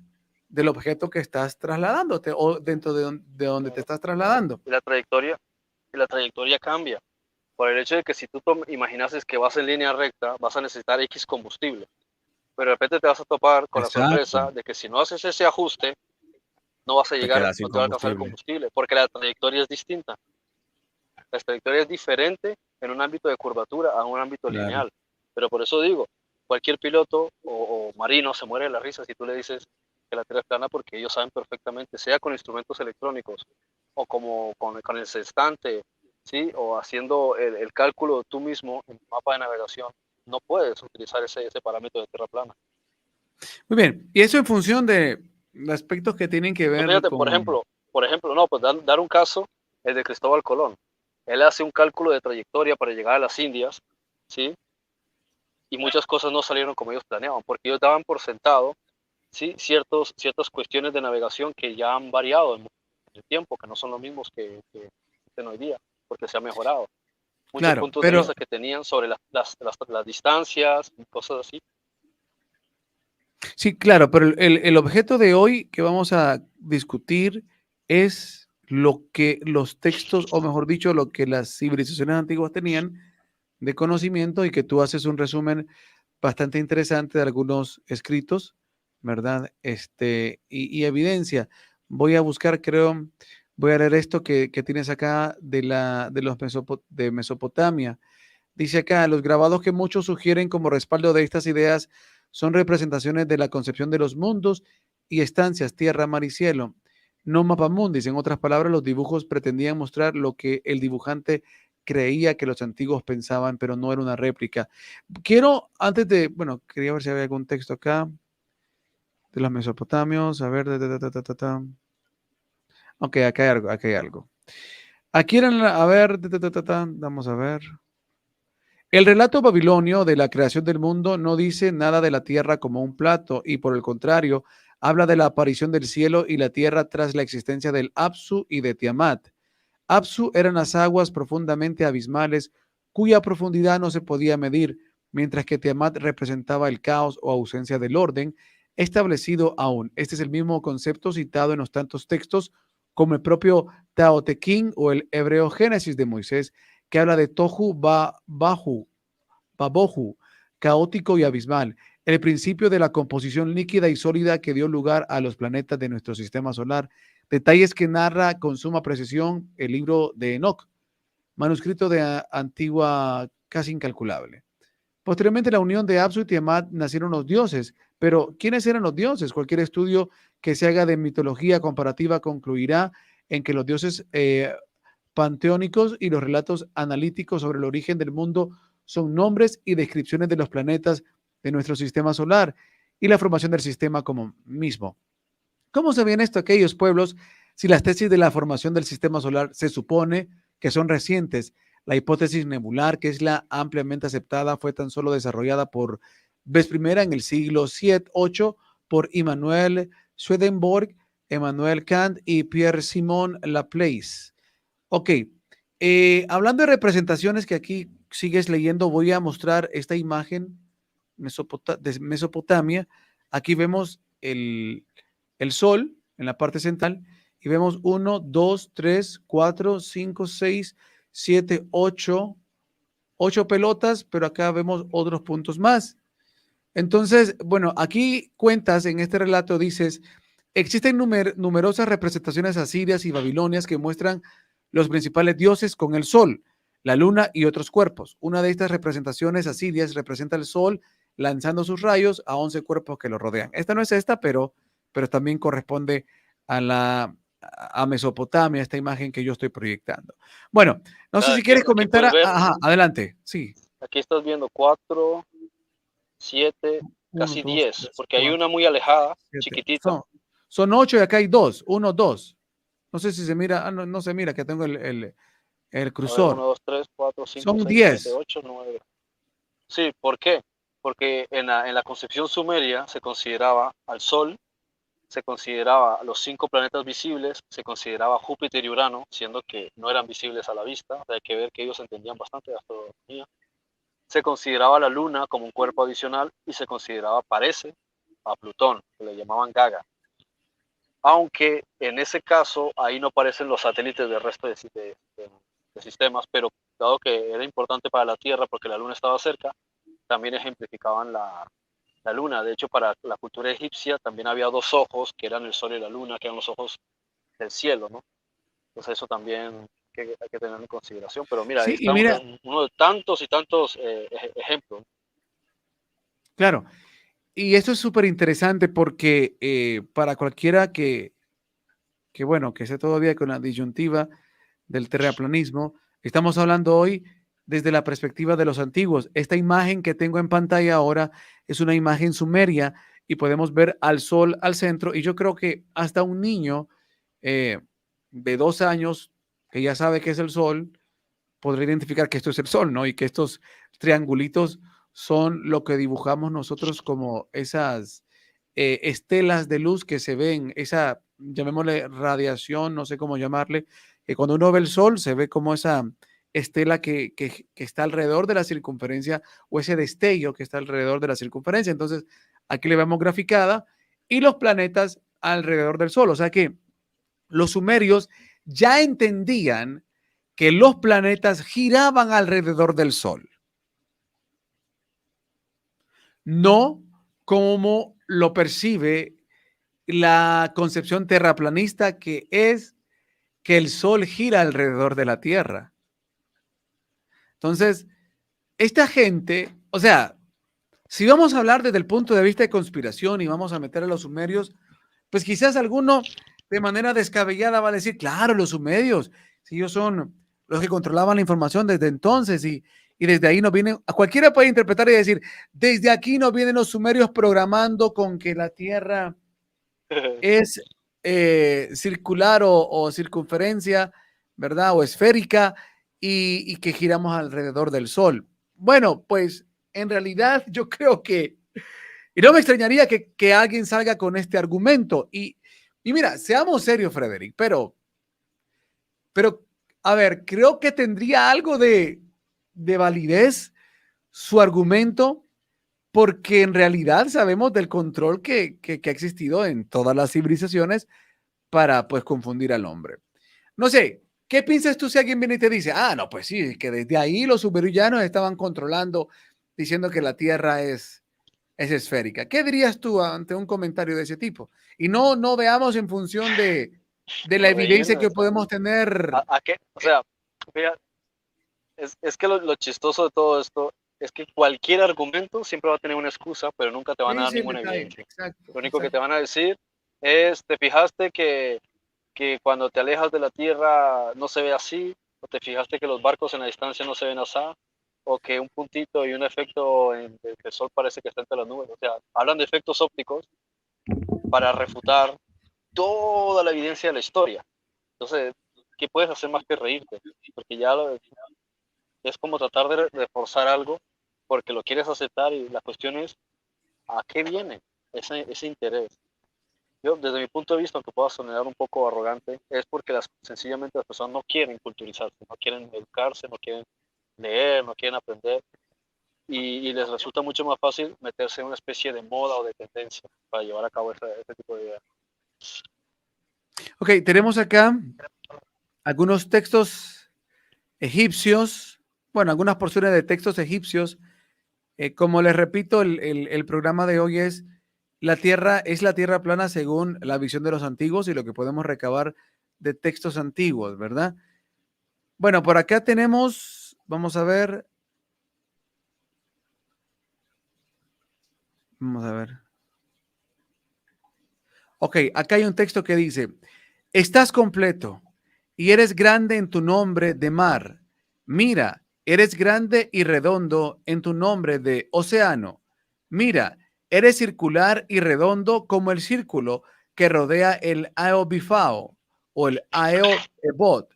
del objeto que estás trasladándote o dentro de donde te estás trasladando. y la trayectoria cambia. Por el hecho de que si tú imaginases que vas en línea recta, vas a necesitar X combustible. Pero de repente te vas a topar con la sorpresa Exacto. de que si no haces ese ajuste, no vas a Te llegar, quedas sin no te va a alcanzar el combustible. combustible, porque la trayectoria es distinta. La trayectoria es diferente en un ámbito de curvatura a un ámbito Claro. lineal. Pero por eso digo, cualquier piloto o marino se muere de la risa si tú le dices que la Tierra es plana, porque ellos saben perfectamente, sea con instrumentos electrónicos o como con el sextante, ¿sí? O haciendo el cálculo tú mismo en tu mapa de navegación, no puedes utilizar ese parámetro de Tierra plana. Muy bien. Y eso en función de aspectos que tienen que ver Fíjate, con... por ejemplo, no, pues dar un caso, el de Cristóbal Colón. Él hace un cálculo de trayectoria para llegar a las Indias, ¿sí? Y muchas cosas no salieron como ellos planeaban, porque ellos daban por sentado, ¿sí? Ciertas cuestiones de navegación que ya han variado en el tiempo, que no son los mismos que hoy día, porque se ha mejorado. Muchos Claro, puntos de pero vista que tenían sobre las distancias y cosas así. sí, claro, pero el objeto de hoy que vamos a discutir es lo que los textos, o mejor dicho, lo que las civilizaciones antiguas tenían de conocimiento y que tú haces un resumen bastante interesante de algunos escritos, ¿verdad? Y evidencia. Voy a buscar, creo, voy a leer esto que tienes acá de Mesopotamia. Dice acá, los grabados que muchos sugieren como respaldo de estas ideas son representaciones de la concepción de los mundos y estancias, tierra, mar y cielo. No mapamundis, en otras palabras, los dibujos pretendían mostrar lo que el dibujante creía que los antiguos pensaban, pero no era una réplica. Quiero, antes de, bueno, quería ver si había algún texto acá de los mesopotamios, a ver, ok, acá hay algo, acá hay algo. Aquí eran, a ver, vamos a ver. El relato babilonio de la creación del mundo no dice nada de la tierra como un plato y por el contrario, habla de la aparición del cielo y la tierra tras la existencia del Apsu y de Tiamat. Apsu eran las aguas profundamente abismales cuya profundidad no se podía medir, mientras que Tiamat representaba el caos o ausencia del orden establecido aún. Este es el mismo concepto citado en los tantos textos como el propio Tao Te Ching o el hebreo Génesis de Moisés, que habla de Tohu Babohu, caótico y abismal, el principio de la composición líquida y sólida que dio lugar a los planetas de nuestro sistema solar, detalles que narra con suma precisión el libro de Enoch, manuscrito de antigua casi incalculable. Posteriormente, la unión de Apsu y Tiamat nacieron los dioses, pero ¿quiénes eran los dioses? Cualquier estudio que se haga de mitología comparativa concluirá en que los dioses panteónicos y los relatos analíticos sobre el origen del mundo son nombres y descripciones de los planetas de nuestro sistema solar y la formación del sistema como mismo. ¿Cómo sabían esto aquellos pueblos si las tesis de la formación del sistema solar se supone que son recientes? La hipótesis nebular, que es la ampliamente aceptada, fue tan solo desarrollada por vez primera en el siglo VII-VIII por Immanuel Swedenborg, Emmanuel Kant y Pierre-Simon Laplace. Ok, hablando de representaciones que aquí sigues leyendo, voy a mostrar esta imagen de Mesopotamia. Aquí vemos el sol en la parte central y vemos 1, 2, 3, 4, 5, 6, 7, 8 pelotas, pero acá vemos otros puntos más. Entonces, bueno, aquí cuentas en este relato, dices, existen numerosas representaciones asirias y babilonias que muestran los principales dioses con el sol, la luna y otros cuerpos. Una de estas representaciones asirias representa el sol lanzando sus rayos a 11 cuerpos que lo rodean. Esta no es esta, pero también corresponde a Mesopotamia, esta imagen que yo estoy proyectando. Bueno, no sé si quieres Aquí comentar. puedes ver, Ajá, adelante. Sí. aquí estás viendo 4, 7, 1, casi 2, 10, 3, porque hay 4, una muy alejada, 7. chiquitita. Son 8 y acá hay 2. 1, 2. No sé si se mira. No, no se mira que tengo el A ver, cursor. 1, 2, 3, 4, 5, Son 6, 7, 10. 8, 9. Sí, ¿por qué? Porque en la concepción sumeria se consideraba al sol, se consideraba los 5 planetas visibles, se consideraba Júpiter y Urano, siendo que no eran visibles a la vista, hay que ver que ellos entendían bastante de astronomía. Se consideraba la Luna como un cuerpo adicional y se consideraba, parece, a Plutón, que le llamaban Gaga. Aunque en ese caso ahí no aparecen los satélites del resto de sistemas, pero dado que era importante para la Tierra porque la Luna estaba cerca, también ejemplificaban la Luna. De hecho, para la cultura egipcia también había 2 ojos, que eran el Sol y la Luna, que eran los ojos del cielo, ¿no? Entonces eso también hay que tener en consideración. Pero mira, ahí Sí, y está mira, uno de tantos y tantos ejemplos. claro, y esto es súper interesante porque para cualquiera bueno, que esté todavía con la disyuntiva del terraplanismo, estamos hablando hoy desde la perspectiva de los antiguos. Esta imagen que tengo en pantalla ahora es una imagen sumeria y podemos ver al sol al centro y yo creo que hasta un niño eh, de 2 años que ya sabe que es el sol, podrá identificar que esto es el sol, ¿no? Y que estos triangulitos son lo que dibujamos nosotros como esas estelas de luz que se ven, esa, llamémosle radiación, no sé cómo llamarle, que cuando uno ve el sol se ve como esa estela que está alrededor de la circunferencia o ese destello que está alrededor de la circunferencia. Entonces, aquí le vemos graficada y los planetas alrededor del sol. O sea que los sumerios ya entendían que los planetas giraban alrededor del Sol, no como lo percibe la concepción terraplanista, que es que el Sol gira alrededor de la Tierra. Entonces, esta gente, o sea, si vamos a hablar desde el punto de vista de conspiración y vamos a meter a los sumerios, pues quizás alguno de manera descabellada va a decir, claro, los sumerios, si ellos son los que controlaban la información desde entonces y desde ahí nos vienen, a cualquiera puede interpretar y decir, desde aquí nos vienen los sumerios programando con que la Tierra es circular o circunferencia, ¿verdad? O esférica y que giramos alrededor del Sol. Bueno, pues en realidad yo creo que y no me extrañaría que alguien salga con este argumento. Y mira, seamos serios, Frederick, pero, a ver, creo que tendría algo de validez su argumento, porque en realidad sabemos del control que ha existido en todas las civilizaciones para, pues, confundir al hombre. No sé, ¿qué piensas tú si alguien viene y te dice, ah, no, pues sí, que desde ahí los sumerianos estaban controlando, diciendo que la Tierra es esférica? ¿Qué dirías tú ante un comentario de ese tipo? Y no veamos en función de la evidencia que Reírnos. podemos tener. ¿A qué? O sea, mira, es que lo chistoso de todo esto es que cualquier argumento siempre va a tener una excusa, pero nunca te van a dar Ese es el ninguna detalle, evidencia. exacto, Lo único que te exacto. van a decir es, ¿te fijaste que cuando te alejas de la Tierra no se ve así? ¿O te fijaste que los barcos en la distancia no se ven así? ¿O que un puntito y un efecto en el que el sol parece que está entre las nubes? O sea, hablan de efectos ópticos para refutar toda la evidencia de la historia. Entonces, ¿qué puedes hacer más que reírte? Porque ya es como tratar de forzar algo porque lo quieres aceptar y la cuestión es, ¿a qué viene ese interés? Yo, desde mi punto de vista, aunque pueda sonar un poco arrogante, es porque sencillamente las personas no quieren culturizarse, no quieren educarse, no quieren leer, no quieren aprender y les resulta mucho más fácil meterse en una especie de moda o de tendencia para llevar a cabo ese tipo de ideas. Ok, tenemos acá algunos textos egipcios, bueno, algunas porciones de textos egipcios. Como les repito, el programa de hoy es la Tierra plana según la visión de los antiguos y lo que podemos recabar de textos antiguos, ¿verdad? Bueno, por acá tenemos, vamos a ver, vamos a ver. Ok, acá hay un texto que dice, estás completo y eres grande en tu nombre de mar. Mira, eres grande y redondo en tu nombre de océano. Mira, eres circular y redondo como el círculo que rodea el Aeobifao o el Aeobot.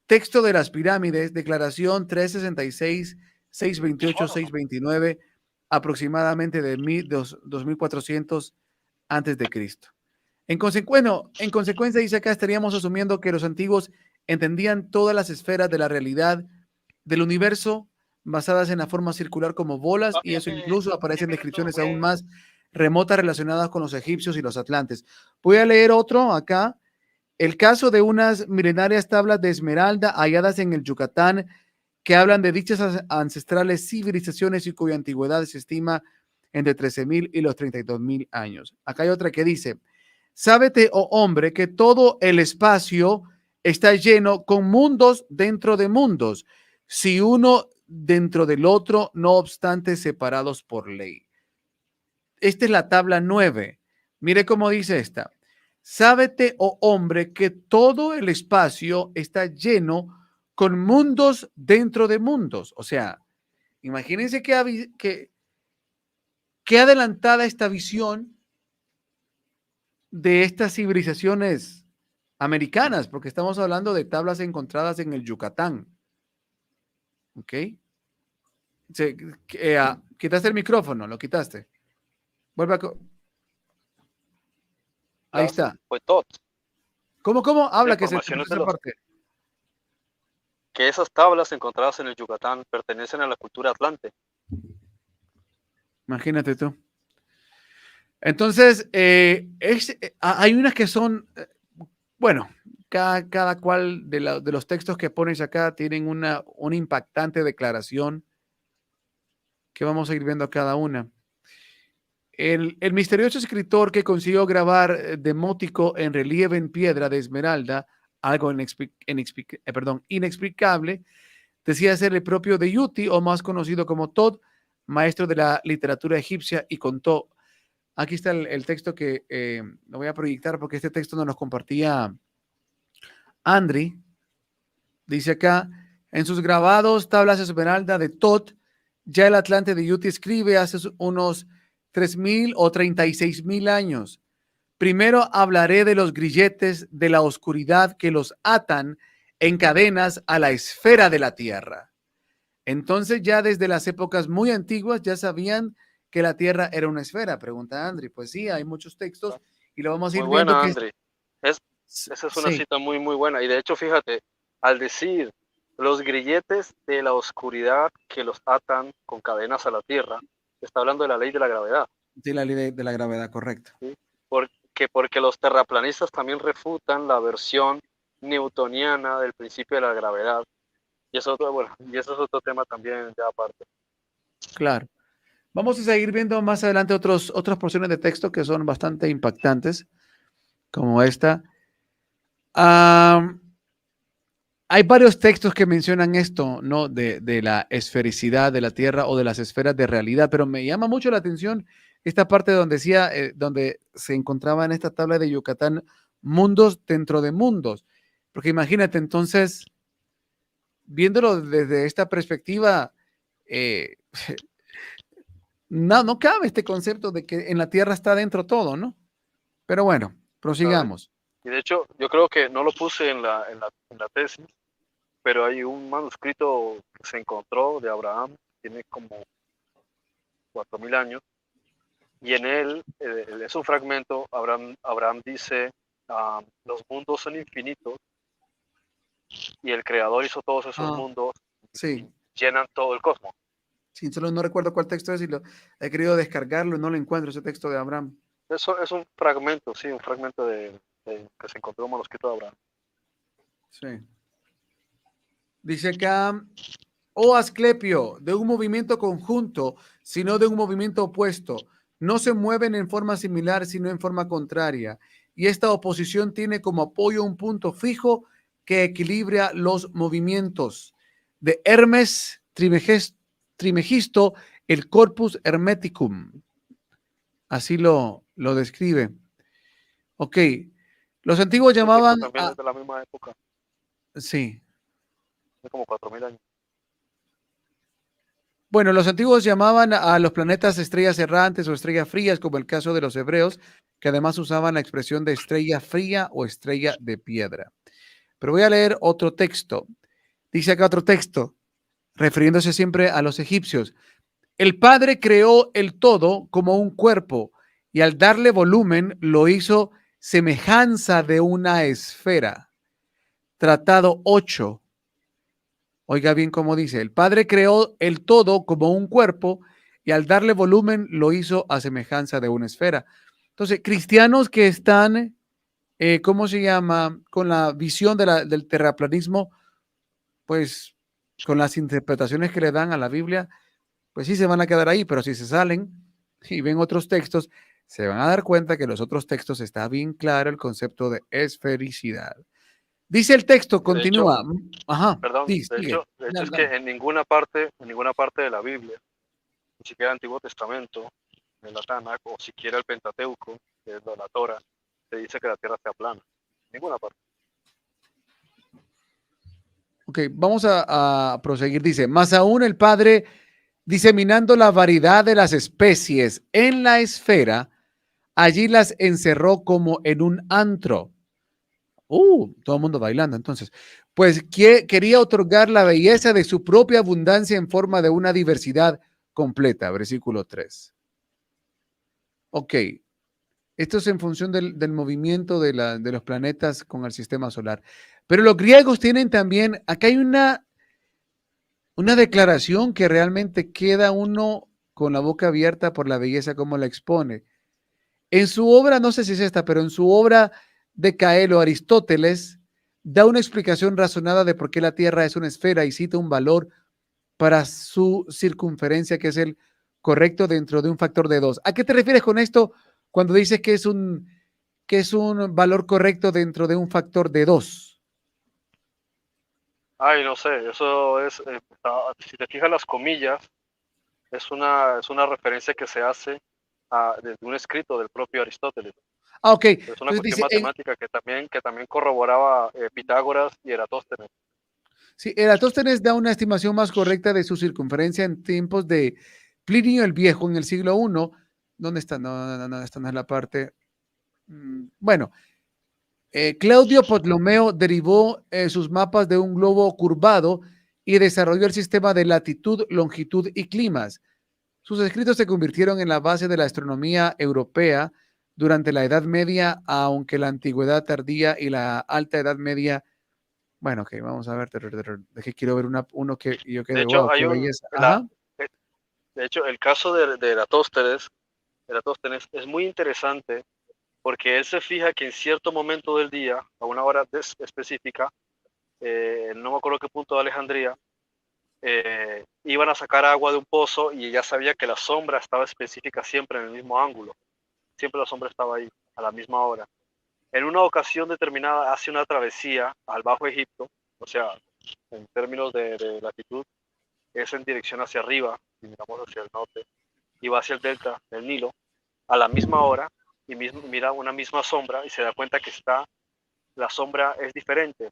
Texto de las pirámides, declaración 366, 628, 629, aproximadamente de 2400 antes de Cristo. En consecuencia, dice acá, estaríamos asumiendo que los antiguos entendían todas las esferas de la realidad del universo basadas en la forma circular como bolas, y eso incluso aparece en descripciones aún más remotas relacionadas con los egipcios y los atlantes. Voy a leer otro acá. El caso de unas milenarias tablas de esmeralda halladas en el Yucatán que hablan de dichas ancestrales civilizaciones y cuya antigüedad se estima entre 13.000 y los 32.000 años. Acá hay otra que dice: sábete, oh hombre, que todo el espacio está lleno con mundos dentro de mundos, si uno dentro del otro, no obstante separados por ley. Esta es la tabla 9. Mire cómo dice esta. Sábete, oh hombre, que todo el espacio está lleno con mundos dentro de mundos. O sea, imagínense que adelantada esta visión de estas civilizaciones americanas, porque estamos hablando de tablas encontradas en el Yucatán. ¿Ok? Quitaste el micrófono, lo quitaste. Vuelve a... Ahí está. Fue todo. ¿Cómo? Habla que se esa parte. Que esas tablas encontradas en el Yucatán pertenecen a la cultura atlante. Imagínate tú. Entonces, hay unas que son, bueno, cada cual de los textos que pones acá tienen una impactante declaración que vamos a ir viendo cada una. El misterioso escritor que consiguió grabar Demótico en relieve en piedra de esmeralda, algo inexplicable, decía ser el propio Deyuti, o más conocido como Tod, maestro de la literatura egipcia, y contó. Aquí está el texto que lo voy a proyectar porque este texto nos lo compartía Andri. Dice acá: en sus grabados tablas esmeralda de Tod, ya el Atlante de Deyuti escribe hace unos 3.000 o 36.000 años. Primero hablaré de los grilletes de la oscuridad que los atan en cadenas a la esfera de la tierra. Entonces ya desde las épocas muy antiguas ya sabían que la Tierra era una esfera, pregunta Andri. Pues sí, hay muchos textos y lo vamos a ir viendo. Muy buena, Andri. Esa es una cita muy, muy buena. Y de hecho, fíjate, al decir los grilletes de la oscuridad que los atan con cadenas a la Tierra, está hablando de la ley de la gravedad. Sí, la ley de la gravedad, correcto. ¿Sí? Porque los terraplanistas también refutan la versión newtoniana del principio de la gravedad. Y eso es otro tema también ya aparte. Claro. Vamos a seguir viendo más adelante otras porciones de texto que son bastante impactantes, como esta. Hay varios textos que mencionan esto, ¿no? De la esfericidad de la Tierra o de las esferas de realidad, pero me llama mucho la atención esta parte donde decía, donde se encontraba en esta tabla de Yucatán, mundos dentro de mundos. Porque imagínate, entonces, viéndolo desde esta perspectiva, no cabe este concepto de que en la Tierra está dentro todo, ¿no? Pero bueno, prosigamos. Y de hecho, yo creo que no lo puse en la tesis, pero hay un manuscrito que se encontró de Abraham, tiene como 4.000 años, y en él es un fragmento. Abraham dice, los mundos son infinitos, y el Creador hizo todos esos mundos, sí, y llenan todo el cosmos. Sí, solo no recuerdo cuál texto es y he querido descargarlo y no lo encuentro, ese texto de Abraham. Eso es un fragmento, sí, un fragmento que se encontró en un manuscrito de Abraham. Sí. Dice acá: oh Asclepio, de un movimiento conjunto, sino de un movimiento opuesto. No se mueven en forma similar, sino en forma contraria. Y esta oposición tiene como apoyo un punto fijo que equilibra los movimientos. De Hermes Trimegisto, el Corpus Hermeticum. Así lo describe. Ok. Los antiguos llamaban... También es de la misma época. Sí. Es como 4.000 años. Bueno, los antiguos llamaban a los planetas estrellas errantes o estrellas frías, como el caso de los hebreos, que además usaban la expresión de estrella fría o estrella de piedra. Pero voy a leer otro texto. Dice acá otro texto, refiriéndose siempre a los egipcios. El Padre creó el todo como un cuerpo y al darle volumen lo hizo semejanza de una esfera. Tratado 8. Oiga bien cómo dice, el Padre creó el todo como un cuerpo y al darle volumen lo hizo a semejanza de una esfera. Entonces, cristianos que están, ¿cómo se llama? Con la visión del terraplanismo, pues con las interpretaciones que le dan a la Biblia, pues sí se van a quedar ahí, pero si se salen y ven otros textos, se van a dar cuenta que en los otros textos está bien claro el concepto de esfericidad. Dice el texto, De hecho, continúa. Ajá, perdón, sigue. de hecho Dale, es que dale. en ninguna parte de la Biblia, ni siquiera el Antiguo Testamento, en la Tanakh, o siquiera el Pentateuco, que es la Torah, se dice que la tierra sea plana. Ninguna parte. Ok, vamos a proseguir. Dice, más aún el Padre, diseminando la variedad de las especies en la esfera, allí las encerró como en un antro. Todo el mundo bailando entonces. Pues quería otorgar la belleza de su propia abundancia en forma de una diversidad completa. Versículo 3. Ok, esto es en función del movimiento de los planetas con el sistema solar. Pero los griegos tienen también, acá hay una declaración que realmente queda uno con la boca abierta por la belleza como la expone. En su obra, no sé si es esta, pero en su obra de Caelo, Aristóteles da una explicación razonada de por qué la Tierra es una esfera y cita un valor para su circunferencia que es el correcto dentro de un factor de 2. ¿A qué te refieres con esto cuando dices que es un valor correcto dentro de un factor de 2? Ay, no sé, eso es, si te fijas las comillas, es una referencia que se hace desde un escrito del propio Aristóteles. Ok, Es una entonces cuestión dice, matemática que también corroboraba Pitágoras y Eratóstenes. sí, Eratóstenes da una estimación más correcta de su circunferencia en tiempos de Plinio el Viejo en el siglo I. ¿Dónde está? No, esta no es la parte. Bueno, Claudio Ptolomeo derivó sus mapas de un globo curvado y desarrolló el sistema de latitud, longitud y climas. Sus escritos se convirtieron en la base de la astronomía europea durante la Edad Media, aunque la Antigüedad tardía y la Alta Edad Media. Bueno, ok, vamos a ver. Es que quiero ver uno que yo De quede, hecho, wow, qué belleza. Ajá. eh, de hecho, el caso de Eratóstenes es muy interesante porque él se fija que en cierto momento del día, a una hora específica, no me acuerdo qué punto de Alejandría, iban a sacar agua de un pozo y ya sabía que la sombra estaba específica siempre en el mismo ángulo. Siempre la sombra estaba ahí, a la misma hora. En una ocasión determinada hace una travesía al Bajo Egipto, o sea, en términos de latitud, es en dirección hacia arriba, si miramos hacia el norte, y va hacia el delta del Nilo, a la misma hora, y mira una misma sombra y se da cuenta que la sombra es diferente.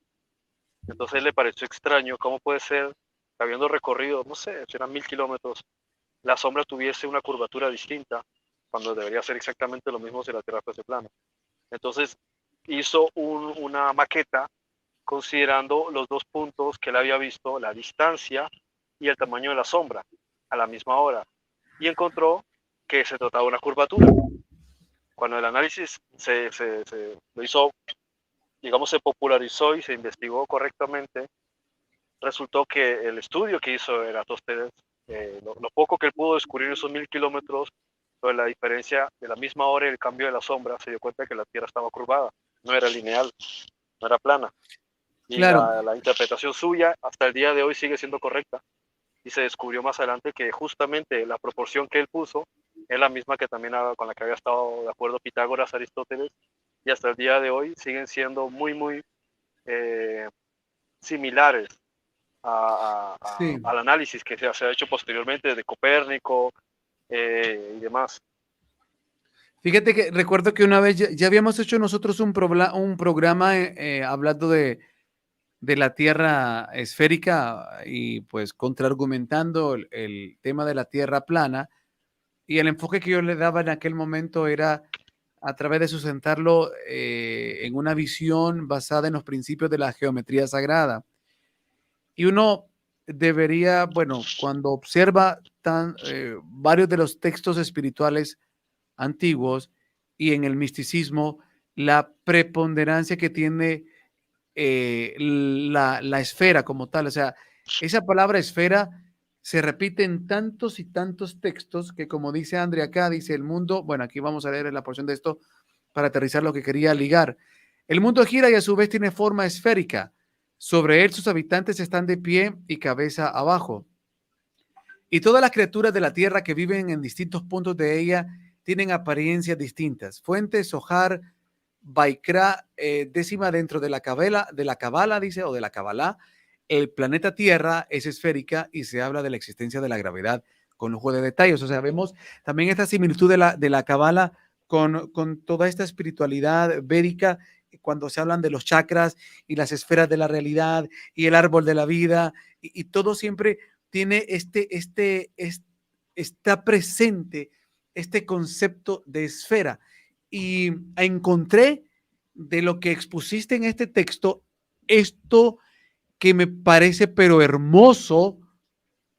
Entonces le pareció extraño cómo puede ser que habiendo recorrido, no sé, serán 1000 kilómetros, la sombra tuviese una curvatura distinta, cuando debería ser exactamente lo mismo si la Tierra fuese plana. Entonces hizo una maqueta considerando los dos puntos que él había visto, la distancia y el tamaño de la sombra, a la misma hora, y encontró que se trataba de una curvatura. Cuando el análisis lo hizo, digamos, se popularizó y se investigó correctamente, resultó que el estudio que hizo Eratóstenes, lo poco que él pudo descubrir en esos 1000 kilómetros, sobre la diferencia de la misma hora y el cambio de la sombra, se dio cuenta que la Tierra estaba curvada, no era lineal, no era plana. Y Claro, la interpretación suya hasta el día de hoy sigue siendo correcta. Y se descubrió más adelante que justamente la proporción que él puso es la misma que también con la que había estado de acuerdo Pitágoras, Aristóteles, y hasta el día de hoy siguen siendo muy eh, similares sí. al análisis que se ha hecho posteriormente de Copérnico y demás. Fíjate que recuerdo que una vez ya habíamos hecho nosotros un programa hablando de la Tierra esférica y pues contraargumentando el tema de la Tierra plana. Y el enfoque que yo le daba en aquel momento era a través de sustentarlo en una visión basada en los principios de la geometría sagrada. Y uno debería, bueno, cuando observa varios de los textos espirituales antiguos y en el misticismo, la preponderancia que tiene la esfera como tal. O sea, esa palabra esfera se repite en tantos y tantos textos que, como dice Andrea acá, dice el mundo, bueno, aquí vamos a leer la porción de esto para aterrizar lo que quería ligar. El mundo gira y a su vez tiene forma esférica. Sobre él sus habitantes están de pie y cabeza abajo. Y todas las criaturas de la tierra que viven en distintos puntos de ella tienen apariencias distintas. Fuente, Sohar, Baikra, décima dentro de la Kabbalah, dice, o de la Kabbalah. El planeta Tierra es esférica y se habla de la existencia de la gravedad con lujo de detalles. O sea, vemos también esta similitud de la Kabbalah con toda esta espiritualidad védica cuando se hablan de los chakras y las esferas de la realidad y el árbol de la vida y todo siempre tiene está presente este concepto de esfera. Y encontré de lo que expusiste en este texto esto que me parece pero hermoso,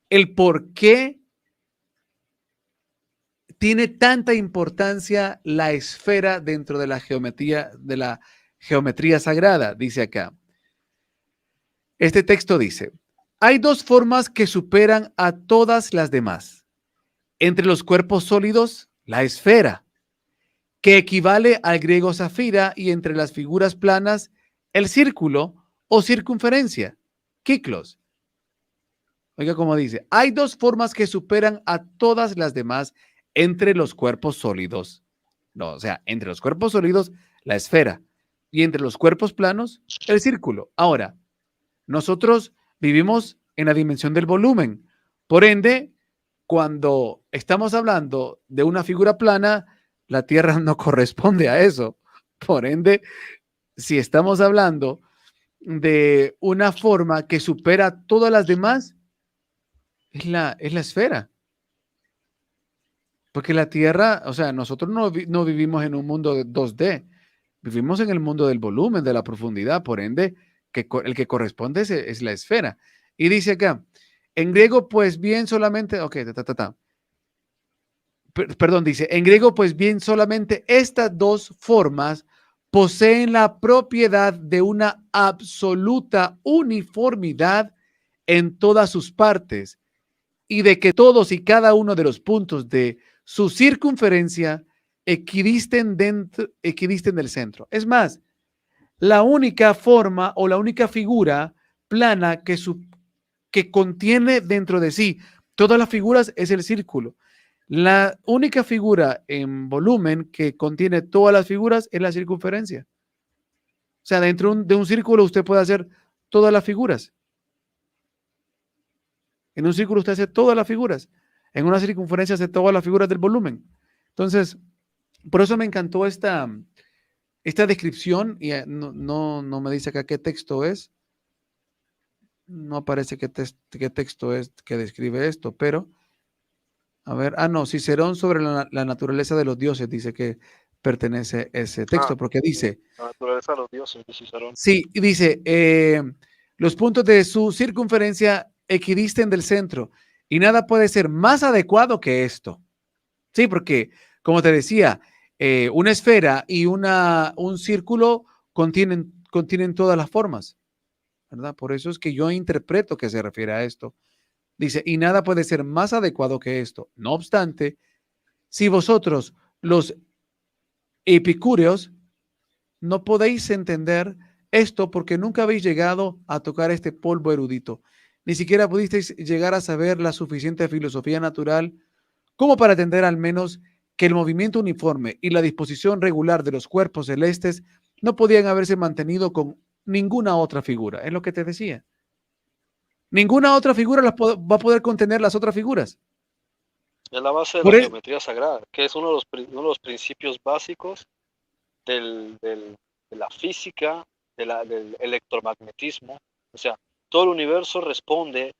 el por qué tiene tanta importancia la esfera dentro de la geometría sagrada, dice acá. Este texto dice, hay dos formas que superan a todas las demás. Entre los cuerpos sólidos, la esfera, que equivale al griego zafira, y entre las figuras planas, el círculo o circunferencia, kiklos. Oiga cómo dice, hay dos formas que superan a todas las demás entre los cuerpos sólidos. No, o sea, entre los cuerpos sólidos, la esfera, y entre los cuerpos planos, el círculo. Ahora, nosotros vivimos en la dimensión del volumen. Por ende, cuando estamos hablando de una figura plana, la Tierra no corresponde a eso. Por ende, si estamos hablando de una forma que supera todas las demás, es la esfera. Porque la Tierra, o sea, nosotros no vivimos en un mundo de 2D, vivimos en el mundo del volumen, de la profundidad. Por ende, el que corresponde es la esfera. Y dice acá, en griego, pues bien solamente, ok, perdón, dice, en griego, pues bien solamente estas dos formas poseen la propiedad de una absoluta uniformidad en todas sus partes y de que todos y cada uno de los puntos de su circunferencia equidisten del centro. Es más, la única forma o la única figura plana que contiene dentro de sí todas las figuras es el círculo. La única figura en volumen que contiene todas las figuras es la circunferencia. O sea, dentro de un círculo usted puede hacer todas las figuras. En un círculo usted hace todas las figuras. En una circunferencia hace todas las figuras del volumen. Entonces, por eso me encantó esta descripción. Y no me dice acá qué texto es. No aparece qué texto es que describe esto, pero a ver, no, Cicerón sobre la naturaleza de los dioses dice que pertenece ese texto, porque dice, La naturaleza de los dioses de Cicerón. sí, y dice, los puntos de su circunferencia equidisten del centro y nada puede ser más adecuado que esto. Sí, porque, como te decía, una esfera y un círculo contienen todas las formas, ¿verdad? Por eso es que yo interpreto que se refiere a esto. Dice, y nada puede ser más adecuado que esto. No obstante, si vosotros, los epicúreos, no podéis entender esto porque nunca habéis llegado a tocar este polvo erudito, ni siquiera pudisteis llegar a saber la suficiente filosofía natural como para entender al menos que el movimiento uniforme y la disposición regular de los cuerpos celestes no podían haberse mantenido con ninguna otra figura. Es lo que te decía. Ninguna otra figura va a poder contener las otras figuras. Es la base de Por la e- geometría sagrada, que es uno de los principios básicos de la física, del electromagnetismo. O sea, todo el universo responde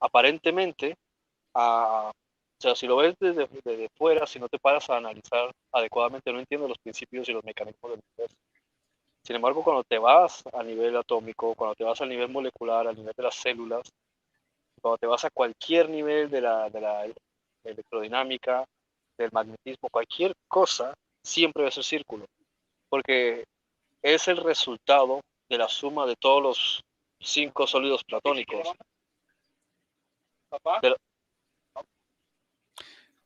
aparentemente o sea, si lo ves desde fuera, si no te paras a analizar adecuadamente, no entiendes los principios y los mecanismos del universo. Sin embargo, cuando te vas a nivel atómico, cuando te vas al nivel molecular, al nivel de las células, cuando te vas a cualquier nivel de la electrodinámica, del magnetismo, cualquier cosa, siempre va a ser círculo. porque es el resultado de la suma de todos los 5 sólidos platónicos, de,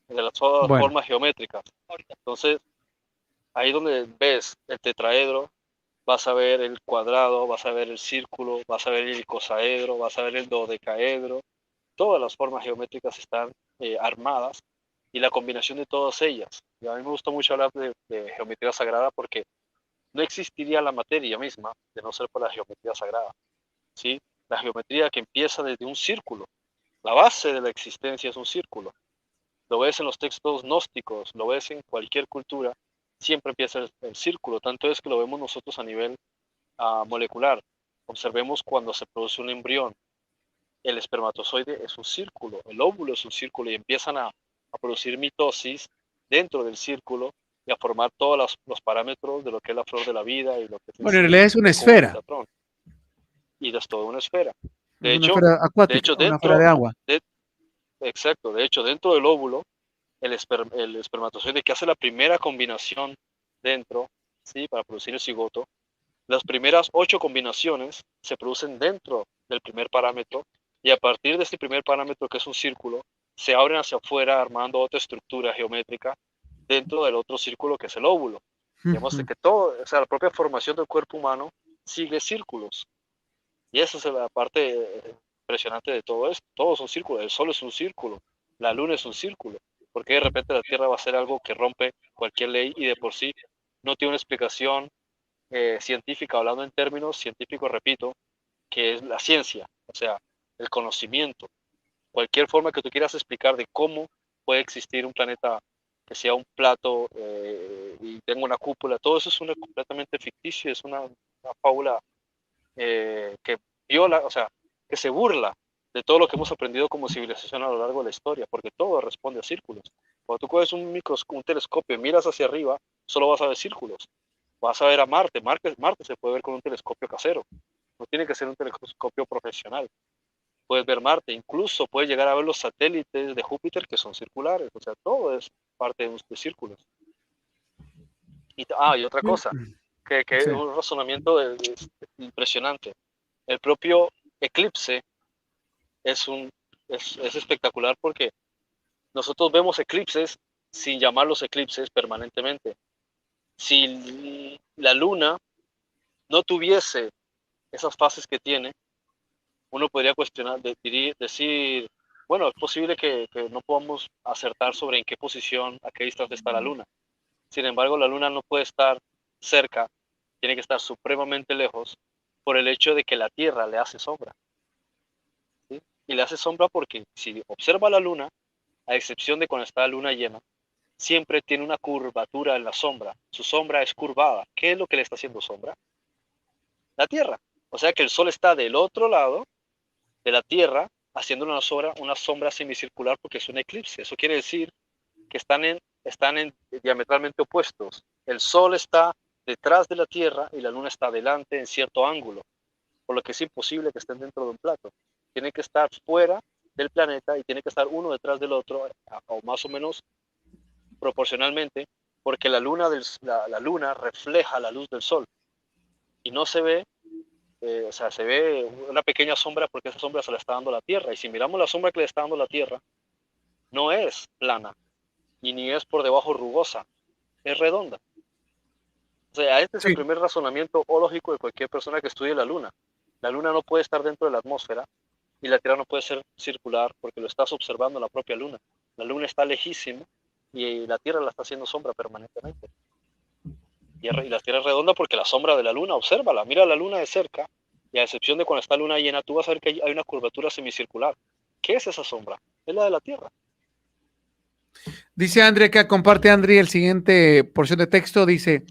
de las todas las Bueno, formas geométricas. Entonces, ahí donde ves el tetraedro, vas a ver el cuadrado, vas a ver el círculo, vas a ver el icosaedro, vas a ver el dodecaedro. Todas las formas geométricas están armadas y la combinación de todas ellas. Y a mí me gusta mucho hablar de geometría sagrada porque no existiría la materia misma de no ser por la geometría sagrada, ¿sí? La geometría que empieza desde un círculo. La base de la existencia es un círculo. Lo ves en los textos gnósticos, lo ves en cualquier cultura, siempre empieza el círculo. Tanto es que lo vemos nosotros a nivel molecular. Observemos cuando se produce un embrión. El espermatozoide es un círculo, el óvulo es un círculo y empiezan a producir mitosis dentro del círculo y a formar todos los parámetros de lo que es la flor de la vida y lo que es en bueno, en sí realidad es una el cubo de esfera. Metatron. Y es toda una esfera. Es De una hecho, esfera acuática, una esfera de agua. exacto, de hecho, dentro del óvulo, el espermatozoide que hace la primera combinación dentro, ¿sí? Para producir el cigoto, las primeras 8 combinaciones se producen dentro del primer parámetro y a partir de este primer parámetro, que es un círculo, se abren hacia afuera armando otra estructura geométrica dentro del otro círculo que es el óvulo. Digamos que todo, o sea, la propia formación del cuerpo humano sigue círculos. Y esa es la parte impresionante de todo esto. Todos son círculos. El sol es un círculo. La luna es un círculo. Porque de repente la Tierra va a ser algo que rompe cualquier ley y de por sí no tiene una explicación científica, hablando en términos científicos, repito, que es la ciencia, o sea, el conocimiento. Cualquier forma que tú quieras explicar de cómo puede existir un planeta que sea un plato y tenga una cúpula, todo eso es completamente ficticio, es una fábula que viola, o sea, que se burla de todo lo que hemos aprendido como civilización a lo largo de la historia, porque todo responde a círculos. Cuando tú coges un telescopio y miras hacia arriba, solo vas a ver círculos. Vas a ver a Marte. Marte se puede ver con un telescopio casero. No tiene que ser un telescopio profesional. Puedes ver Marte. Incluso puedes llegar a ver los satélites de Júpiter que son circulares. O sea, todo es parte de círculos. Y otra cosa, que es Sí. un razonamiento impresionante. El propio eclipse es espectacular porque nosotros vemos eclipses sin llamarlos eclipses permanentemente. Si la luna no tuviese esas fases que tiene, uno podría cuestionar, decir, bueno, es posible que no podamos acertar sobre en qué posición, a qué distancia está la luna. Sin embargo, la luna no puede estar cerca, tiene que estar supremamente lejos por el hecho de que la Tierra le hace sombra. ¿Sí? Y le hace sombra porque si observa la luna, a excepción de cuando está la luna llena, siempre tiene una curvatura en la sombra. Su sombra es curvada. ¿Qué es lo que le está haciendo sombra? La Tierra. O sea que el Sol está del otro lado de la Tierra haciendo una sombra semicircular porque es un eclipse. Eso quiere decir que están diametralmente opuestos. El Sol está detrás de la Tierra y la Luna está delante en cierto ángulo, por lo que es imposible que estén dentro de un plato. Tienen que estar fuera del planeta y tienen que estar uno detrás del otro, o más o menos proporcionalmente, porque la luna refleja la luz del Sol y no se ve, o sea, se ve una pequeña sombra porque esa sombra se la está dando la Tierra. Y si miramos la sombra que le está dando la Tierra, no es plana y ni es por debajo rugosa, es redonda. O sea, este es el primer razonamiento lógico de cualquier persona que estudie la Luna. La Luna no puede estar dentro de la atmósfera y la Tierra no puede ser circular porque lo estás observando la propia Luna. La Luna está lejísima y la Tierra la está haciendo sombra permanentemente. Y la Tierra es redonda porque la sombra de la Luna, obsérvala, mira la Luna de cerca y a excepción de cuando está la Luna llena, tú vas a ver que hay una curvatura semicircular. ¿Qué es esa sombra? Es la de la Tierra. Dice André acá, comparte André el siguiente porción de texto, dice: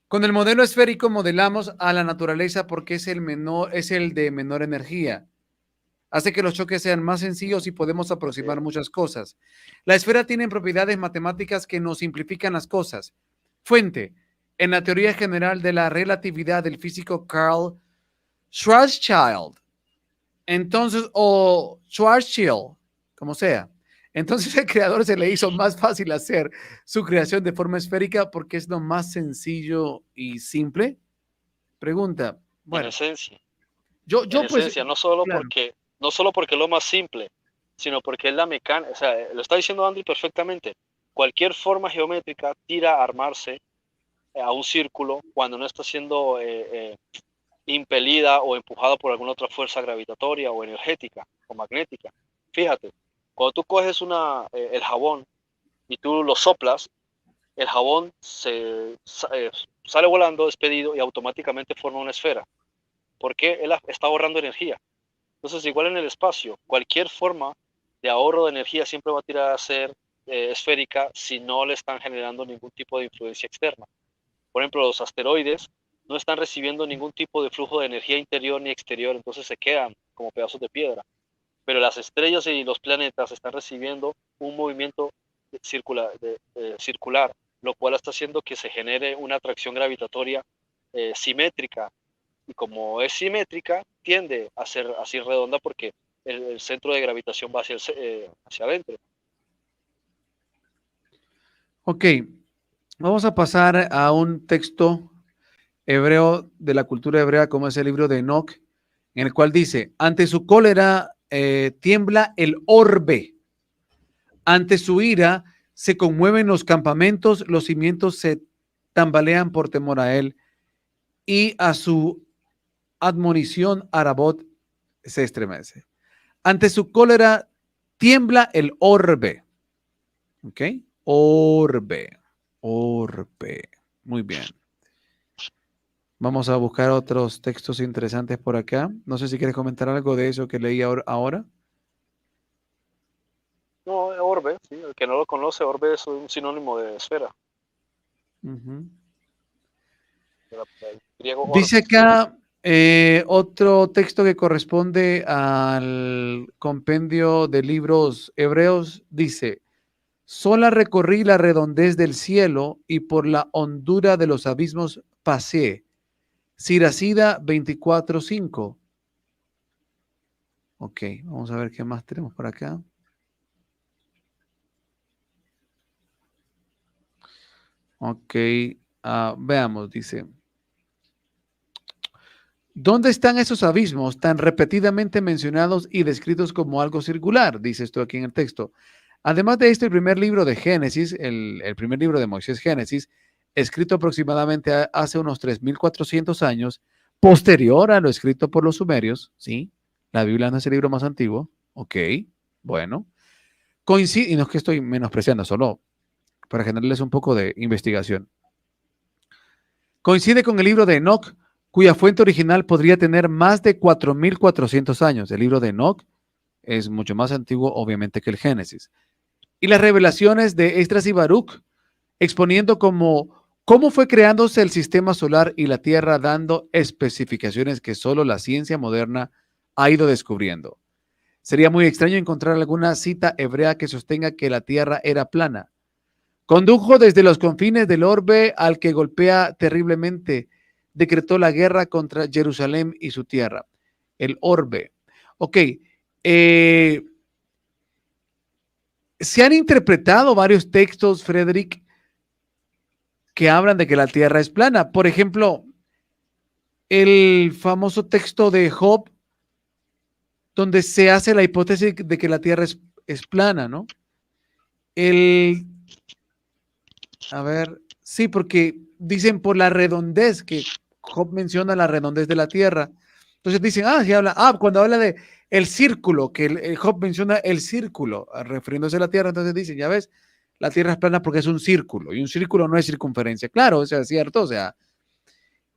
con el modelo esférico modelamos a la naturaleza porque es el de menor energía. Hace que los choques sean más sencillos y podemos aproximar muchas cosas. La esfera tiene propiedades matemáticas que nos simplifican las cosas. Fuente: en la teoría general de la relatividad del físico Carl Schwarzschild. Entonces, o Schwarzschild, como sea. Entonces el creador se le hizo más fácil hacer su creación de forma esférica porque es lo más sencillo y simple. Pregunta. En Bueno, esencia. En yo pues, esencia, claro. no solo porque es lo más simple, sino porque es la mecánica, o sea, lo está diciendo Andy perfectamente. Cualquier forma geométrica tira a armarse a un círculo cuando no está siendo impelida o empujada por alguna otra fuerza gravitatoria o energética o magnética. Fíjate, cuando tú coges el jabón y tú lo soplas, el jabón sale volando, despedido y automáticamente forma una esfera. Porque él está ahorrando energía. Entonces, igual en el espacio, cualquier forma de ahorro de energía siempre va a tirar a ser esférica si no le están generando ningún tipo de influencia externa. Por ejemplo, los asteroides no están recibiendo ningún tipo de flujo de energía interior ni exterior, entonces se quedan como pedazos de piedra. Pero las estrellas y los planetas están recibiendo un movimiento circular, lo cual está haciendo que se genere una atracción gravitatoria simétrica. Y como es simétrica, tiende a ser así redonda porque el centro de gravitación va hacia adentro. Ok, vamos a pasar a un texto hebreo de la cultura hebrea, como es el libro de Enoch, en el cual dice, ante su cólera tiembla el orbe, ante su ira se conmueven los campamentos, los cimientos se tambalean por temor a él, y a su admonición Arabot se estremece. Ante su cólera tiembla el orbe. ¿Ok? Orbe. Orbe. Muy bien. Vamos a buscar otros textos interesantes por acá. No sé si quieres comentar algo de eso que leí ahora. No, orbe, ¿sí? El que no lo conoce, orbe es un sinónimo de esfera. Uh-huh. El griego Dice orbis. acá otro texto que corresponde al compendio de libros hebreos. Dice, sola recorrí la redondez del cielo y por la hondura de los abismos pasé. Siracida 24:5. Ok, vamos a ver qué más tenemos por acá. Ok, veamos, dice. ¿Dónde están esos abismos tan repetidamente mencionados y descritos como algo circular? Dice esto aquí en el texto. Además de esto, el primer libro de Génesis, el primer libro de Moisés, Génesis, escrito aproximadamente hace unos 3.400 años, posterior a lo escrito por los sumerios, ¿sí? La Biblia no es el libro más antiguo, ok, bueno. Coincide, y no es que estoy menospreciando, solo para generarles un poco de investigación. Coincide con el libro de Enoch, cuya fuente original podría tener más de 4.400 años. El libro de Enoch es mucho más antiguo, obviamente, que el Génesis. Y las revelaciones de Esdras y Baruch, exponiendo cómo fue creándose el sistema solar y la Tierra, dando especificaciones que solo la ciencia moderna ha ido descubriendo. Sería muy extraño encontrar alguna cita hebrea que sostenga que la Tierra era plana. Condujo desde los confines del orbe al que golpea terriblemente. Decretó la guerra contra Jerusalén y su tierra. El orbe. Ok. Se han interpretado varios textos, Frederick, que hablan de que la tierra es plana. Por ejemplo, el famoso texto de Job, donde se hace la hipótesis de que la tierra es plana, ¿no? A ver, sí, porque dicen por la redondez, que Job menciona la redondez de la tierra. Entonces dicen, cuando habla de el círculo, que el Job menciona el círculo, refiriéndose a la tierra, entonces dicen, ya ves, la tierra es plana porque es un círculo, y un círculo no es circunferencia. Claro, o sea, es cierto, o sea,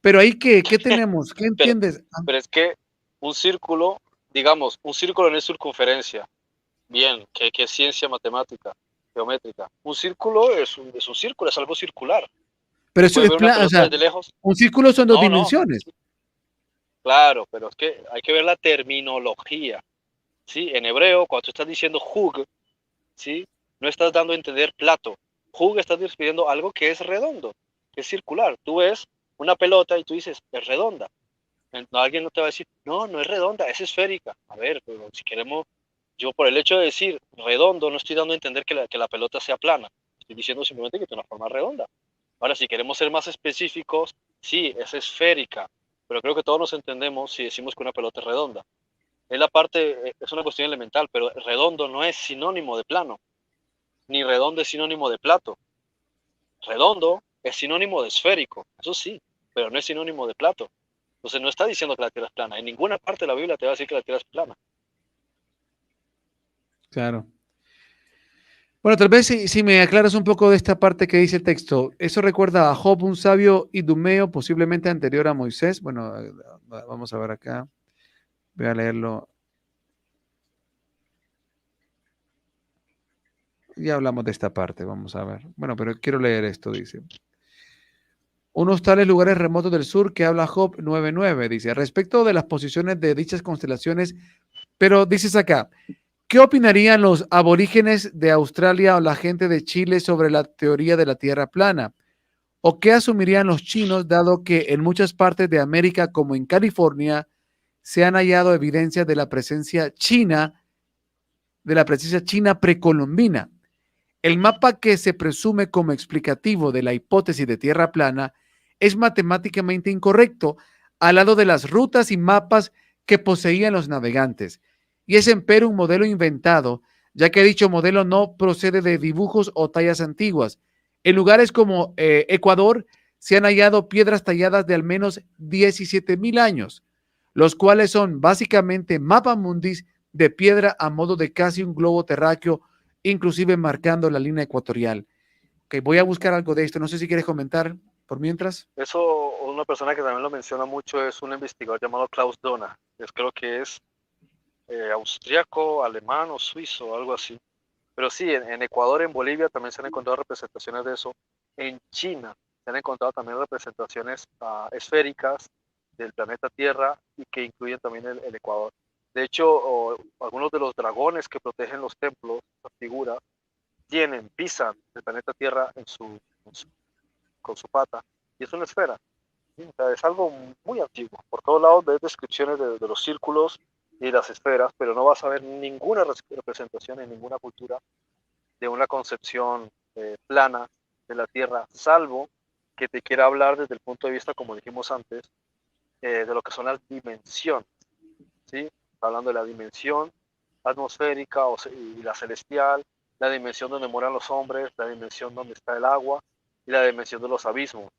pero ahí, ¿qué tenemos? ¿Qué Pero, entiendes? pero es que un círculo, digamos, un círculo no es circunferencia. Bien, que es ciencia matemática, geométrica. Un círculo es un círculo, es algo circular. Pero Tú eso puedes es ver una plano, o pelota sea, desde lejos. un círculo son dos No, no, dimensiones. claro, pero es que hay que ver la terminología. ¿Sí? En hebreo, cuando tú estás diciendo jug, ¿sí? No estás dando a entender plato. Jug estás describiendo algo que es redondo, que es circular. Tú ves una pelota y tú dices, es redonda. Alguien no te va a decir, no, no es redonda, es esférica. A ver, pero si queremos Yo por el hecho de decir redondo no estoy dando a entender que la pelota sea plana. Estoy diciendo simplemente que tiene una forma redonda. Ahora, si queremos ser más específicos, sí, es esférica, pero creo que todos nos entendemos si decimos que una pelota es redonda. Es una cuestión elemental, pero redondo no es sinónimo de plano, ni redondo es sinónimo de plato. Redondo es sinónimo de esférico, eso sí, pero no es sinónimo de plato. Entonces no está diciendo que la Tierra es plana. En ninguna parte de la Biblia te va a decir que la Tierra es plana. Claro. Bueno, tal vez si me aclaras un poco de esta parte que dice el texto, eso recuerda a Job, un sabio idumeo, posiblemente anterior a Moisés. Bueno, vamos a ver acá. Voy a leerlo. Ya hablamos de esta parte, vamos a ver. Bueno, pero quiero leer esto, dice. Unos tales lugares remotos del sur que habla Job 9:9, dice, respecto de las posiciones de dichas constelaciones, pero dices acá, ¿qué opinarían los aborígenes de Australia o la gente de Chile sobre la teoría de la Tierra plana? ¿O qué asumirían los chinos, dado que en muchas partes de América, como en California, se han hallado evidencias de la presencia china precolombina? El mapa que se presume como explicativo de la hipótesis de Tierra plana es matemáticamente incorrecto al lado de las rutas y mapas que poseían los navegantes, y es empero un modelo inventado, ya que dicho modelo no procede de dibujos o tallas antiguas. En lugares como Ecuador se han hallado piedras talladas de al menos 17,000 años, los cuales son básicamente mapamundis de piedra a modo de casi un globo terráqueo, inclusive marcando la línea ecuatorial. Okay, voy a buscar algo de esto. No sé si quieres comentar por mientras. Eso, una persona que también lo menciona mucho es un investigador llamado Klaus Dona. Creo que es austriaco, alemán o suizo, algo así. Pero sí, en Ecuador, en Bolivia también se han encontrado representaciones de eso. En China se han encontrado también representaciones esféricas del planeta Tierra y que incluyen también el Ecuador. De hecho, algunos de los dragones que protegen los templos, las figuras, pisan el planeta Tierra con su pata, y es una esfera. ¿Sí? O sea, es algo muy antiguo. Por todos lados ves descripciones de los círculos y las esferas, pero no vas a ver ninguna representación en ninguna cultura de una concepción plana de la Tierra, salvo que te quiera hablar desde el punto de vista, como dijimos antes, de lo que son las dimensiones. ¿Sí? Hablando de la dimensión atmosférica y la celestial, la dimensión donde moran los hombres, la dimensión donde está el agua y la dimensión de los abismos.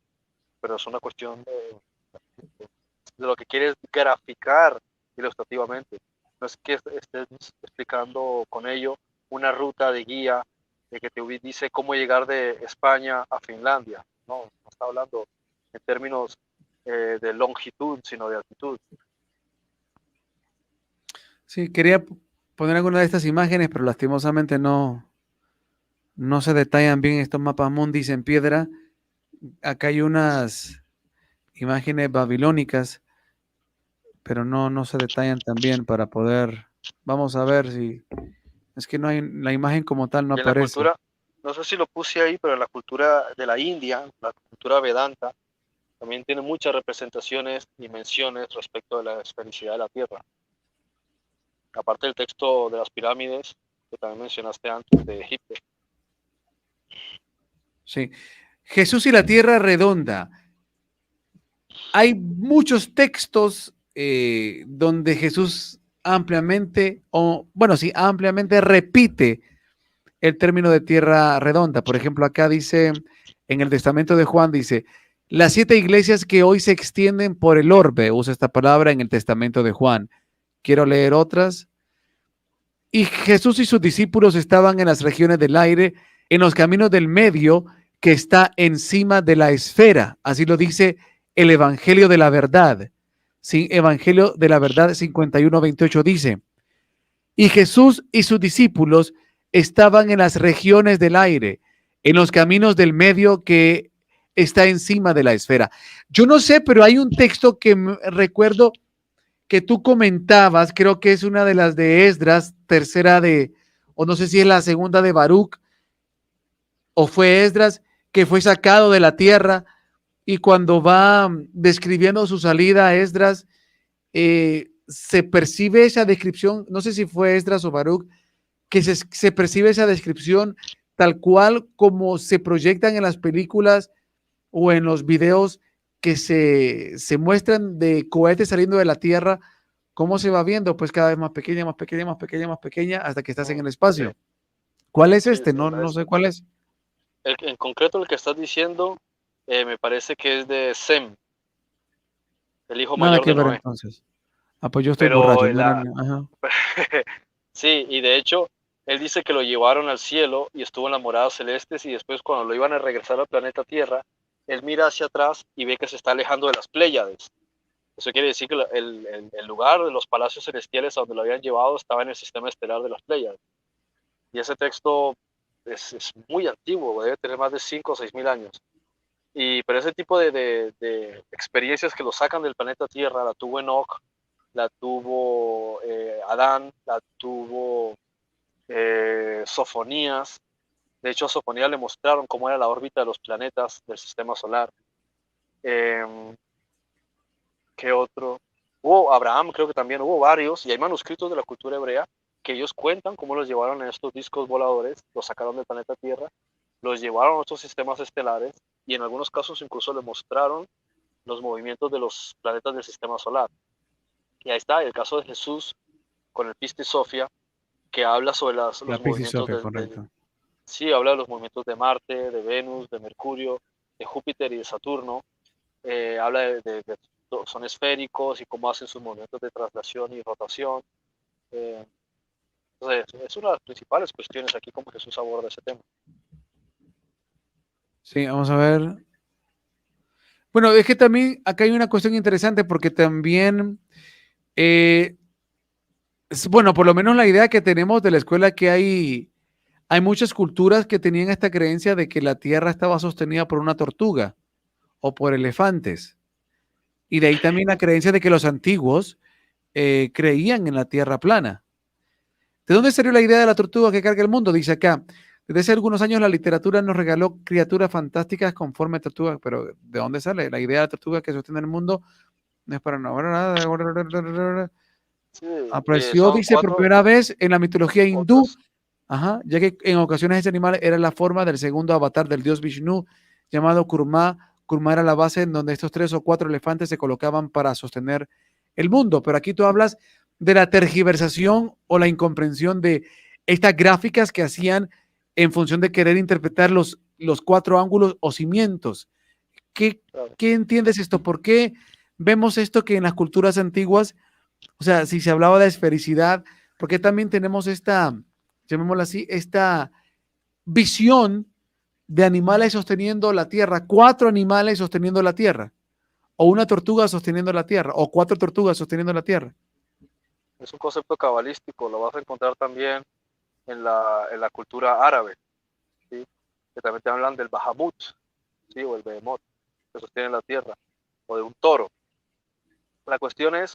Pero es una cuestión de lo que quieres graficar ilustrativamente. No es que estés explicando con ello una ruta de guía de que te dice cómo llegar de España a Finlandia. No está hablando en términos de longitud, sino de altitud. Sí, quería poner alguna de estas imágenes, pero lastimosamente no se detallan bien estos mapas mundis en piedra. Acá hay unas imágenes babilónicas, pero no se detallan tan bien para poder. Vamos a ver si. Es que no hay, la imagen como tal no Y en la aparece. cultura, no sé si lo puse ahí, pero en la cultura de la India, la cultura Vedanta, también tiene muchas representaciones y menciones respecto de la esfericidad de la Tierra. Aparte del texto de las pirámides, que también mencionaste antes, de Egipto. Sí. Jesús y la tierra redonda. Hay muchos textos donde Jesús ampliamente repite el término de tierra redonda. Por ejemplo, acá dice, en el testamento de Juan, dice, las 7 iglesias que hoy se extienden por el orbe, usa esta palabra en el testamento de Juan. Quiero leer otras. Y Jesús y sus discípulos estaban en las regiones del aire, en los caminos del medio, que está encima de la esfera. Así lo dice el Evangelio de la Verdad. Sí, Evangelio de la Verdad 51:28 dice, y Jesús y sus discípulos estaban en las regiones del aire, en los caminos del medio que está encima de la esfera. Yo no sé, pero hay un texto que recuerdo que tú comentabas, creo que es una de las de Esdras, o no sé si es la segunda de Baruch, o fue Esdras, que fue sacado de la tierra, y cuando va describiendo su salida, Esdras se percibe esa descripción, no sé si fue Esdras o Baruch, que se percibe esa descripción tal cual como se proyectan en las películas o en los videos que se muestran de cohetes saliendo de la Tierra, cómo se va viendo, pues cada vez más pequeña, más pequeña, más pequeña, más pequeña, hasta que estás en el Sí, espacio. ¿Cuál es sí, este? sí, No sé cuál es. en concreto el que estás diciendo, me parece que es de Sem, el hijo Nada mayor que de ver Noé. entonces. Ah, pues yo estoy Pero borracho. No era ajá. sí, y de hecho, él dice que lo llevaron al cielo y estuvo en las moradas celestes y después cuando lo iban a regresar al planeta Tierra, él mira hacia atrás y ve que se está alejando de las Pléyades. Eso quiere decir que el lugar de los palacios celestiales a donde lo habían llevado estaba en el sistema estelar de las Pléyades. Y ese texto es muy antiguo, debe tener más de 5 o 6 mil años. Pero ese tipo de experiencias que lo sacan del planeta Tierra, la tuvo Enoch, la tuvo Adán, la tuvo Sofonías. De hecho, a Sofonías le mostraron cómo era la órbita de los planetas del sistema solar. ¿Qué otro? Hubo Abraham, creo que también hubo varios, y hay manuscritos de la cultura hebrea que ellos cuentan cómo los llevaron en estos discos voladores, los sacaron del planeta Tierra, los llevaron a otros sistemas estelares, y en algunos casos incluso le mostraron los movimientos de los planetas del sistema solar. Y ahí está el caso de Jesús con el Pistis Sophia, que habla sobre los La movimientos Sofía, correcto. sí, habla de los movimientos de Marte, de Venus, de Mercurio, de Júpiter y de Saturno. Habla son esféricos y cómo hacen sus movimientos de traslación y rotación. Eh, entonces, es una de las principales cuestiones aquí como Jesús aborda ese tema. Sí, vamos a ver. Bueno, es que también acá hay una cuestión interesante porque también, bueno, por lo menos la idea que tenemos de la escuela que hay muchas culturas que tenían esta creencia de que la Tierra estaba sostenida por una tortuga o por elefantes. Y de ahí también la creencia de que los antiguos creían en la Tierra plana. ¿De dónde salió la idea de la tortuga que carga el mundo? Dice acá. Desde hace algunos años la literatura nos regaló criaturas fantásticas con forma de tortuga, pero ¿de dónde sale? La idea de la tortuga que sostiene el mundo no es para nada. Sí, Apareció, son dice, por cuatro primera vez en la mitología hindú, otras. ajá, ya que en ocasiones ese animal era la forma del segundo avatar del dios Vishnu, llamado Kurma. Kurma era la base en donde estos 3 o 4 elefantes se colocaban para sostener el mundo. Pero aquí tú hablas de la tergiversación o la incomprensión de estas gráficas que hacían en función de querer interpretar los 4 ángulos o cimientos. ¿Qué, Claro. ¿Qué entiendes esto? ¿Por qué vemos esto que en las culturas antiguas, o sea, si se hablaba de esfericidad, por qué también tenemos esta, llamémosla así, esta visión de animales sosteniendo la tierra, 4 animales sosteniendo la tierra, o una tortuga sosteniendo la tierra, o 4 tortugas sosteniendo la tierra? Es un concepto cabalístico, lo vas a encontrar también en la cultura árabe, ¿sí? Que también te hablan del Bahamut, ¿sí? O el Behemoth, que sostiene la tierra, o de un toro. La cuestión es,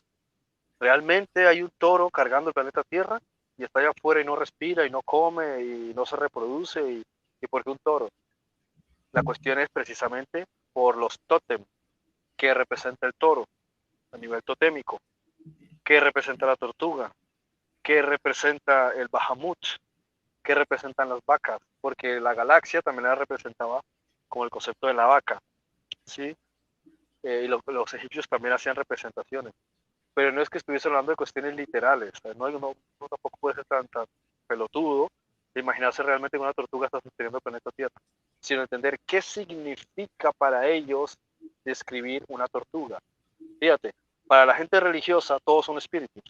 ¿realmente hay un toro cargando el planeta Tierra y está allá afuera y no respira y no come y no se reproduce? ¿Y por qué un toro? La cuestión es precisamente por los tótem que representa el toro a nivel totémico, qué representa la tortuga, qué representa el Bahamut, qué representan las vacas, porque la galaxia también la representaba como el concepto de la vaca, ¿sí? Y los egipcios también hacían representaciones, pero no es que estuviese hablando de cuestiones literales, uno tampoco puede ser tan pelotudo de imaginarse realmente que una tortuga está sosteniendo el planeta Tierra, sino entender qué significa para ellos describir una tortuga. Fíjate, para la gente religiosa todos son espíritus,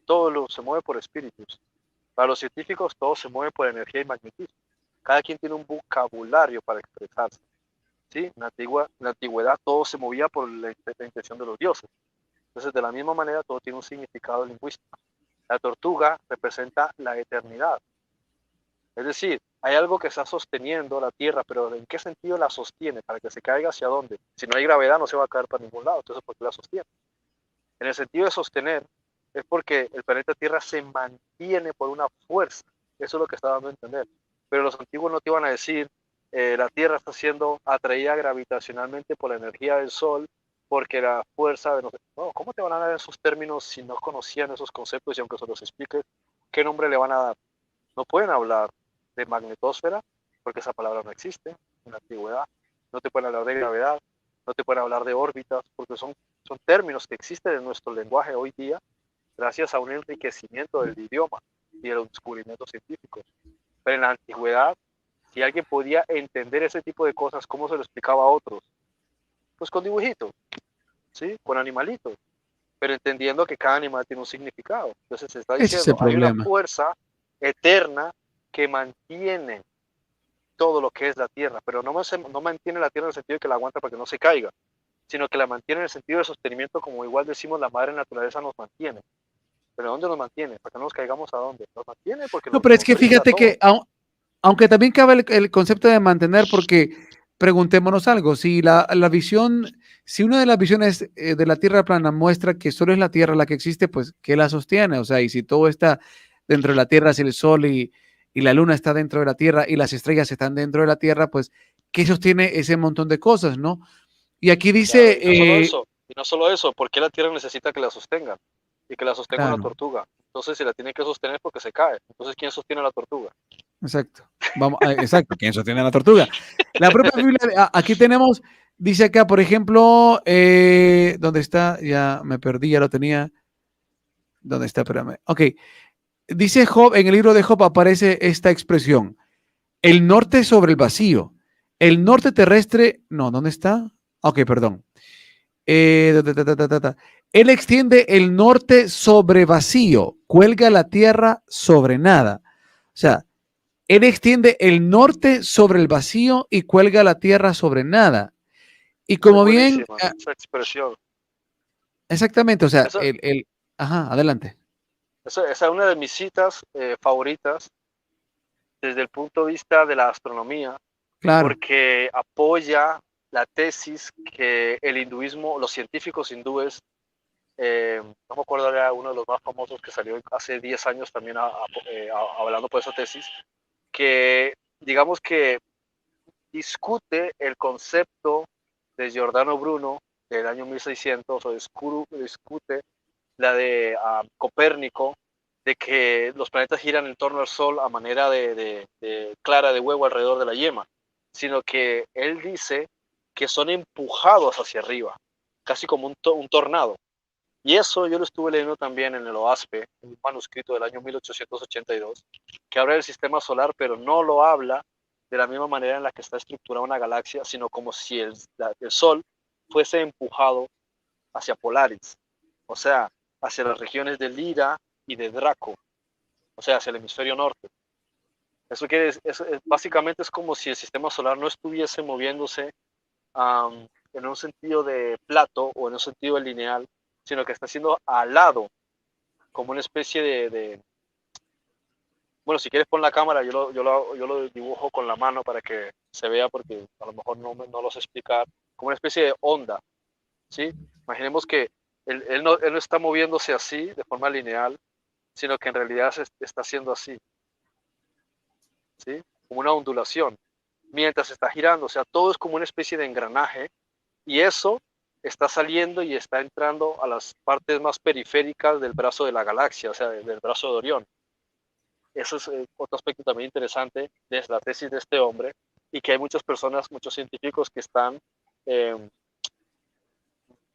todo se mueve por espíritus. Para los científicos todo se mueve por energía y magnetismo. Cada quien tiene un vocabulario para expresarse. ¿Sí? En la antigüedad todo se movía por la intención de los dioses. Entonces, de la misma manera, todo tiene un significado lingüístico. La tortuga representa la eternidad. Es decir, hay algo que está sosteniendo la Tierra, pero ¿en qué sentido la sostiene? ¿Para que se caiga hacia dónde? Si no hay gravedad, no se va a caer para ningún lado. Entonces, ¿por qué la sostiene? En el sentido de sostener, es porque el planeta Tierra se mantiene por una fuerza. Eso es lo que está dando a entender. Pero los antiguos no te iban a decir, la Tierra está siendo atraída gravitacionalmente por la energía del Sol porque la fuerza de no, ¿cómo te van a dar esos términos si no conocían esos conceptos y aunque se los expliques, qué nombre le van a dar? No pueden hablar de magnetosfera porque esa palabra no existe en la antigüedad. No te pueden hablar de gravedad, no te pueden hablar de órbitas porque son términos que existen en nuestro lenguaje hoy día gracias a un enriquecimiento del idioma y de los descubrimientos científicos. Pero en la antigüedad, si alguien podía entender ese tipo de cosas, ¿cómo se lo explicaba a otros? Pues con dibujitos, ¿sí? Con animalitos, pero entendiendo que cada animal tiene un significado. Entonces se está Ese es el diciendo, hay una problema. fuerza eterna que mantiene todo lo que es la Tierra, pero no mantiene la Tierra en el sentido de que la aguanta para que no se caiga, sino que la mantiene en el sentido de sostenimiento, como igual decimos, la madre naturaleza nos mantiene. ¿Pero dónde nos mantiene? ¿Para que no nos caigamos a dónde? Nos mantiene porque No, nos, pero es nos que brinda fíjate todo. que, aunque también cabe el concepto de mantener, porque preguntémonos algo, si la visión, si una de las visiones de la Tierra plana muestra que solo es la Tierra la que existe, pues, ¿qué la sostiene? O sea, y si todo está dentro de la Tierra, si el Sol y la Luna está dentro de la Tierra y las estrellas están dentro de la Tierra, pues, ¿qué sostiene ese montón de cosas, no? Y aquí Claro, dice, y no solo eso, ¿por qué la Tierra necesita que la sostengan? Y que la sostenga una claro, tortuga. Entonces, si la tiene que sostener, porque se cae. Entonces, ¿quién sostiene a la tortuga? exacto. Vamos, exacto, ¿quién sostiene a la tortuga? La propia Biblia, aquí tenemos, dice acá, por ejemplo, ¿dónde está? Ya me perdí, ya lo tenía. ¿Dónde está? Espérame. Ok. Dice Job, en el libro de Job aparece esta expresión, el norte sobre el vacío. El norte terrestre, no, ¿dónde está? Ok, perdón. Él extiende el norte sobre vacío, cuelga la tierra sobre nada. O sea, él extiende el norte sobre el vacío y cuelga la tierra sobre nada. Y Es como bien, buenísima esa expresión. exactamente, o sea, Esa, ajá, adelante. esa es una de mis citas favoritas desde el punto de vista de la astronomía, Claro, porque apoya la tesis que el hinduismo, los científicos hindúes, no me acuerdo, era uno de los más famosos que salió hace 10 años también hablando por esa tesis, que digamos que discute el concepto de Giordano Bruno del año 1600, o discute la de Copérnico, de que los planetas giran en torno al Sol a manera de clara de huevo alrededor de la yema, sino que él dice que son empujados hacia arriba, casi como un tornado. Y eso yo lo estuve leyendo también en el OASPE, un manuscrito del año 1882, que habla del sistema solar, pero no lo habla de la misma manera en la que está estructurada una galaxia, sino como si el Sol fuese empujado hacia Polaris, o sea, hacia las regiones de Lira y de Draco, o sea, hacia el hemisferio norte. Eso quiere básicamente es como si el sistema solar no estuviese moviéndose en un sentido de plato o en un sentido lineal, sino que está siendo alado, como una especie bueno, si quieres pon la cámara, yo lo dibujo con la mano para que se vea, porque a lo mejor no lo sé explicar, como una especie de onda, ¿sí? Imaginemos que él no está moviéndose así, de forma lineal, sino que en realidad se está haciendo así, ¿sí? Como una ondulación, mientras está girando, o sea, todo es como una especie de engranaje, y eso está saliendo y está entrando a las partes más periféricas del brazo de la galaxia, o sea, del brazo de Orión. Eso es otro aspecto también interesante de la tesis de este hombre, y que hay muchas personas, muchos científicos que están eh,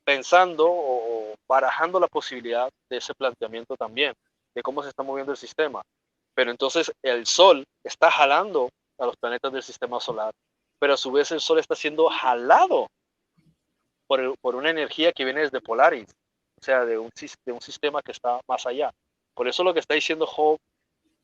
pensando o barajando la posibilidad de ese planteamiento también, de cómo se está moviendo el sistema. Pero entonces el Sol está jalando a los planetas del sistema solar, pero a su vez el Sol está siendo jalado por una energía que viene desde Polaris, o sea, de un sistema que está más allá. Por eso lo que está diciendo Job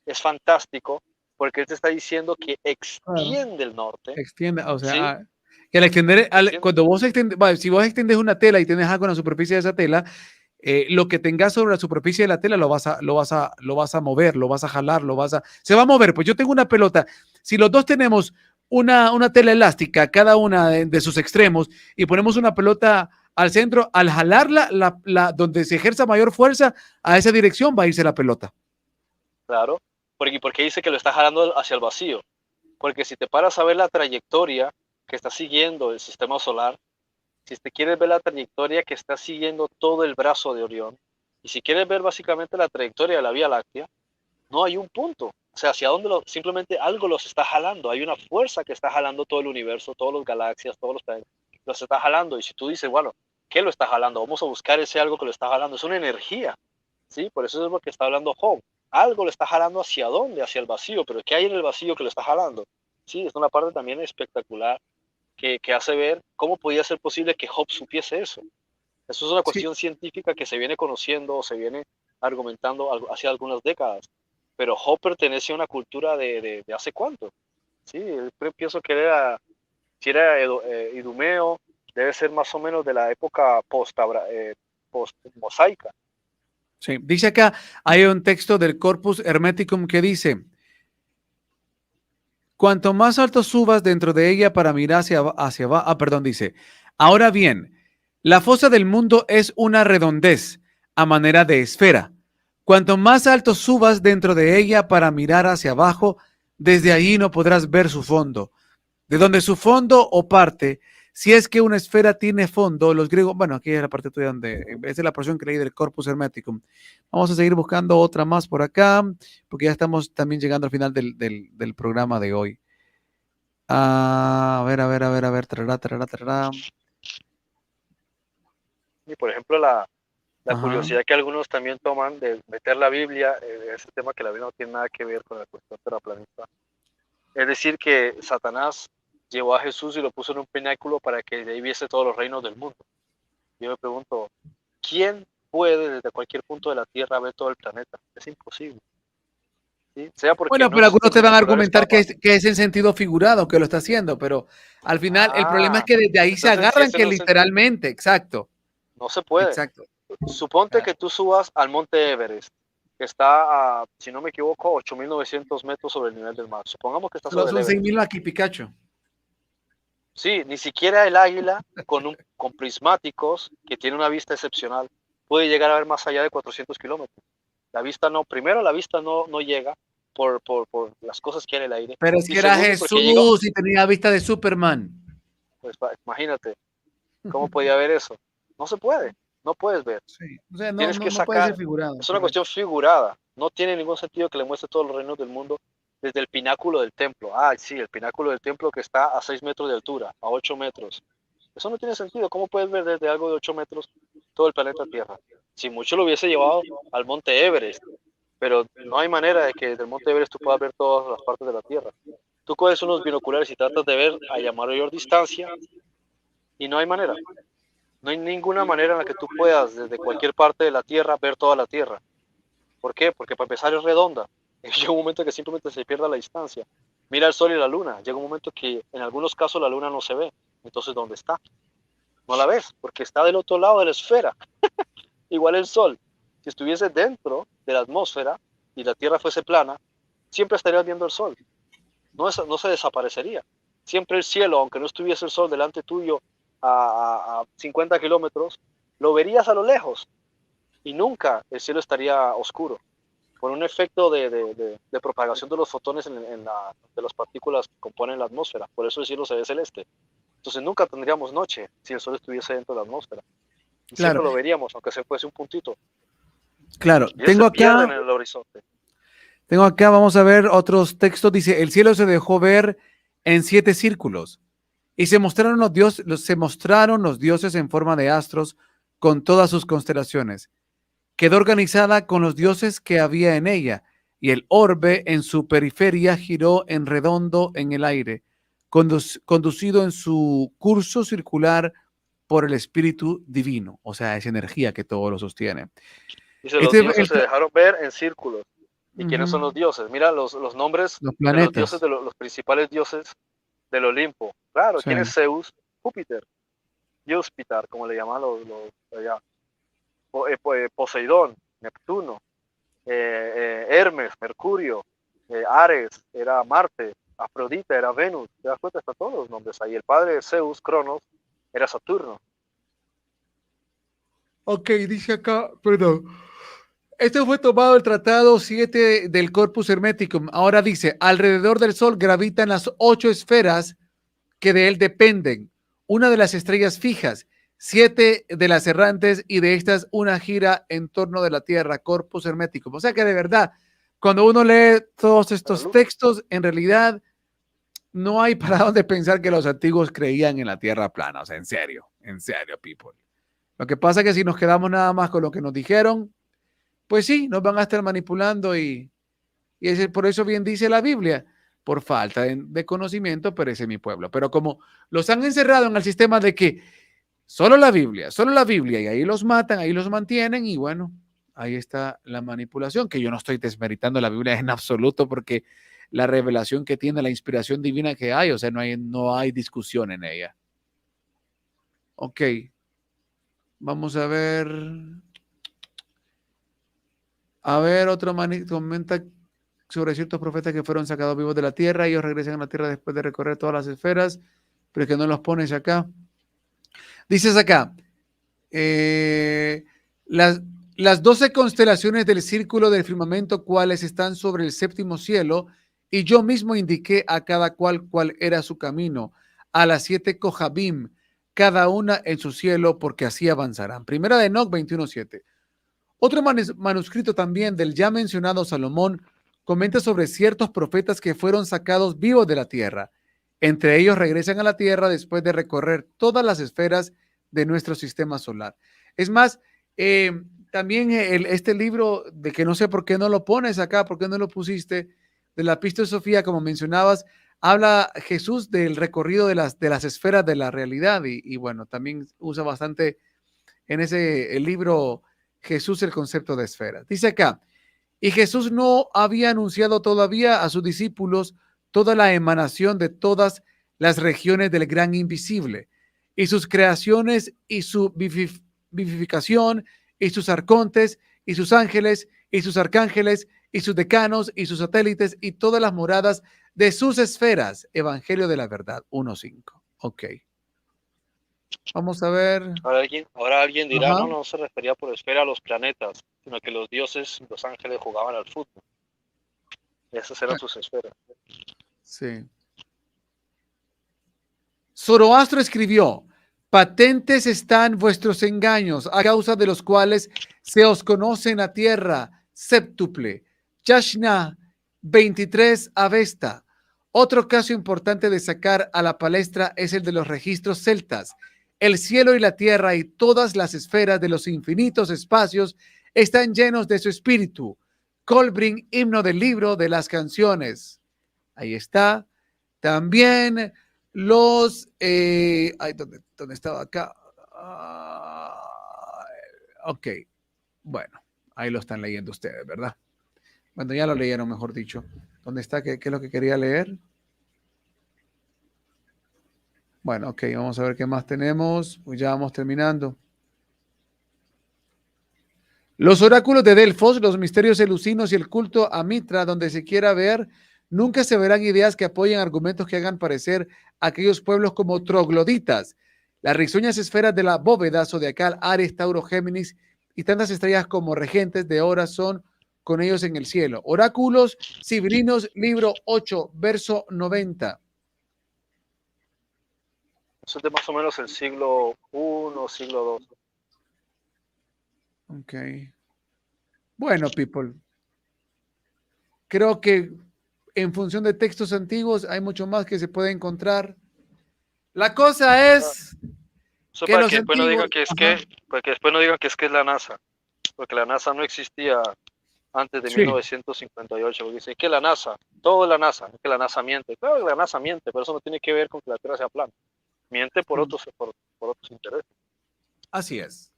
es fantástico, porque él te está diciendo que claro. extiende el norte, Extiende, o ¿sí? sea, que al extender, Extiende, cuando vos extiendes, si vos extiendes una tela y tienes algo en la superficie de esa tela, lo que tengas sobre la superficie de la tela lo vas a mover, lo vas a jalar, se va a mover. Pues yo tengo una pelota. Si los dos tenemos una tela elástica, cada una de sus extremos, y ponemos una pelota al centro, al jalarla, donde se ejerza mayor fuerza, a esa dirección va a irse la pelota. claro, porque dice que lo está jalando hacia el vacío. Porque si te paras a ver la trayectoria que está siguiendo el sistema solar, Si te quieres ver la trayectoria que está siguiendo todo el brazo de Orión, y si quieres ver básicamente la trayectoria de la Vía Láctea, no hay un punto. O sea, hacia dónde simplemente algo los está jalando. Hay una fuerza que está jalando todo el universo, todas las galaxias, todos los planetas, los está jalando. Y si tú dices, bueno, ¿qué lo está jalando? Vamos a buscar ese algo que lo está jalando. Es una energía, ¿sí? Por eso es lo que está hablando Job. Algo le está jalando hacia dónde, hacia el vacío. Pero ¿qué hay en el vacío que lo está jalando? Sí, es una parte también espectacular que hace ver cómo podía ser posible que Job supiese eso. Eso es una cuestión científica que se viene conociendo o se viene argumentando hace algunas décadas. Pero Job pertenece a una cultura de hace cuánto. Sí, pienso que si era idumeo, debe ser más o menos de la época post-mosaica. Sí, dice acá, hay un texto del Corpus Hermeticum que dice: cuanto más alto subas dentro de ella para mirar hacia abajo, dice, ahora bien, la fosa del mundo es una redondez a manera de esfera. Cuanto más alto subas dentro de ella para mirar hacia abajo, desde allí no podrás ver su fondo. De donde su fondo o parte, si es que una esfera tiene fondo, los griegos, bueno, aquí es la parte tuya donde, esa es la porción que leí del Corpus Hermeticum. Vamos a seguir buscando otra más por acá, porque ya estamos también llegando al final del programa de hoy. A ver, tarará. Y por ejemplo, la curiosidad que algunos también toman de meter la Biblia, ese tema que la Biblia no tiene nada que ver con la cuestión terraplanista. Es decir, que Satanás llevó a Jesús y lo puso en un pináculo para que de ahí viese todos los reinos del mundo. Yo me pregunto, ¿quién puede desde cualquier punto de la Tierra ver todo el planeta? Es imposible. ¿Sí? Sea porque bueno, no pero algunos te van a binoculares argumentar que es en sentido figurado que lo está haciendo, pero al final el problema es que desde ahí se agarran que literalmente, exacto. No se puede. Exacto. Suponte que tú subas al monte Everest, que está a, si no me equivoco, 8.900 metros sobre el nivel del mar. Supongamos que está sobre el Everest. Son 6.000 aquí, Pikachu. Sí, ni siquiera el águila con prismáticos, que tiene una vista excepcional, puede llegar a ver más allá de 400 kilómetros. La vista no llega por las cosas que hay en el aire. Pero es que era Jesús y tenía vista de Superman. Pues imagínate, ¿cómo podía ver eso? No se puede, no puedes ver. Sí. O sea, Tienes que sacar, puede ser figurado. es una cuestión figurada. No tiene ningún sentido que le muestre todos los reinos del mundo desde el pináculo del templo. Ah, sí, el pináculo del templo que está a 6 metros de altura, a 8 metros. Eso no tiene sentido. ¿Cómo puedes ver desde algo de 8 metros todo el planeta Tierra? Si mucho lo hubiese llevado al monte Everest, pero no hay manera de que desde el monte Everest tú puedas ver todas las partes de la Tierra. Tú coges unos binoculares y tratas de ver a mayor distancia y no hay manera. No hay ninguna manera en la que tú puedas desde cualquier parte de la Tierra ver toda la Tierra. ¿Por qué? Porque para empezar es redonda. Llega un momento que simplemente se pierda la distancia. Mira el Sol y la Luna. Llega un momento que en algunos casos la Luna no se ve. Entonces, ¿dónde está? No la ves, porque está del otro lado de la esfera. Igual el Sol. Si estuviese dentro de la atmósfera y la Tierra fuese plana, siempre estarías viendo el Sol. No se desaparecería. Siempre el cielo, aunque no estuviese el Sol delante tuyo a 50 kilómetros, lo verías a lo lejos y nunca el cielo estaría oscuro por un efecto de propagación de los fotones de las partículas que componen la atmósfera. Por eso el cielo se ve celeste. Entonces nunca tendríamos noche si el sol estuviese dentro de la atmósfera. Y claro, siempre lo veríamos, aunque se fuese un puntito. Claro, y tengo acá en el horizonte. Tengo acá, vamos a ver otros textos. Dice, el cielo se dejó ver en 7 círculos y se mostraron los dioses en forma de astros con todas sus constelaciones. Quedó organizada con los dioses que había en ella, y el orbe en su periferia giró en redondo en el aire, conducido en su curso circular por el Espíritu Divino, o sea, esa energía que todo lo sostiene. Dice, los dioses se dejaron ver en círculos. ¿Y quiénes son los dioses? Mira los nombres de los dioses, de los principales dioses del Olimpo. Claro, ¿quién es Zeus? Júpiter. Júpiter, como le llaman los allá. Poseidón, Neptuno, Hermes, Mercurio, Ares, era Marte, Afrodita, era Venus. ¿Te das cuenta? Están todos los nombres ahí. El padre de Zeus, Cronos, era Saturno. Ok, dice acá, perdón. Esto fue tomado del Tratado 7 del Corpus Hermeticum. Ahora dice, alrededor del Sol gravitan las 8 esferas que de él dependen. Una de las estrellas fijas 7 de las errantes y de estas una gira en torno de la tierra, corpus hermético. O sea que de verdad, cuando uno lee todos estos textos, en realidad no hay para dónde pensar que los antiguos creían en la tierra plana. O sea, en serio, people. Lo que pasa es que si nos quedamos nada más con lo que nos dijeron, pues sí, nos van a estar manipulando y por eso bien dice la Biblia, por falta de conocimiento perece mi pueblo. Pero como los han encerrado en el sistema de que solo la Biblia, y ahí los matan, ahí los mantienen y bueno, ahí está la manipulación, que yo no estoy desmeritando la Biblia en absoluto porque la revelación que tiene, la inspiración divina que hay, o sea, no hay discusión en ella. Ok, vamos a ver. Otro comenta sobre ciertos profetas que fueron sacados vivos de la tierra. Ellos regresan a la tierra después de recorrer todas las esferas, pero es que no los pones acá. Dices acá, las 12 constelaciones del círculo del firmamento, cuales están sobre el séptimo cielo, y yo mismo indiqué a cada cual era su camino, a las 7 Kohabim, cada una en su cielo, porque así avanzarán. Primera de Enoc 21:7. Otro manuscrito también del ya mencionado Salomón comenta sobre ciertos profetas que fueron sacados vivos de la tierra. Entre ellos regresan a la tierra después de recorrer todas las esferas de nuestro sistema solar. Es más, también este libro de que no sé por qué no lo pones acá, por qué no lo pusiste, de la Epístola de Sofía, como mencionabas, habla Jesús del recorrido de las esferas de la realidad y bueno, también usa bastante en el libro Jesús el concepto de esferas. Dice acá, y Jesús no había anunciado todavía a sus discípulos toda la emanación de todas las regiones del gran invisible, y sus creaciones, y su vivificación, y sus arcontes, y sus ángeles, y sus arcángeles, y sus decanos, y sus satélites, y todas las moradas de sus esferas. Evangelio de la Verdad 1:5. Ok. Vamos a ver. Ahora alguien dirá, Ajá. no se refería por esfera a los planetas, sino que los dioses y los ángeles jugaban al fútbol. Esas eran sus esferas. Sí. Zoroastro escribió, patentes están vuestros engaños, a causa de los cuales se os conoce en la tierra séptuple. Yashna 23 Avesta. Otro caso importante de sacar a la palestra es el de los registros celtas. El cielo y la tierra y todas las esferas de los infinitos espacios están llenos de su espíritu. Kolbrin, himno del libro de las canciones. Ahí está. También los... ¿dónde estaba acá? Ok, bueno, ahí lo están leyendo ustedes, ¿verdad? Bueno, ya lo leyeron, mejor dicho. ¿Dónde está? ¿Qué es lo que quería leer? Bueno, ok, vamos a ver qué más tenemos. Pues ya vamos terminando. Los oráculos de Delfos, los misterios elusinos y el culto a Mitra, donde se quiera ver, nunca se verán ideas que apoyen argumentos que hagan parecer a aquellos pueblos como trogloditas. Las risueñas esferas de la bóveda zodiacal, Aries, Tauro, Géminis y tantas estrellas como regentes de horas son con ellos en el cielo. Oráculos Sibirinos, libro 8, verso 90. Eso es de más o menos el siglo I, siglo II. Ok. Bueno, people. Creo que en función de textos antiguos hay mucho más que se puede encontrar. La cosa es Eso que para los que después no digan antiguos... que es que es la NASA, porque la NASA no existía antes de Sí. 1958, porque dice que la NASA, todo es la NASA, es que la NASA miente. Claro que la NASA miente, pero eso no tiene que ver con que la Tierra sea plana. Miente por otros intereses. Así es.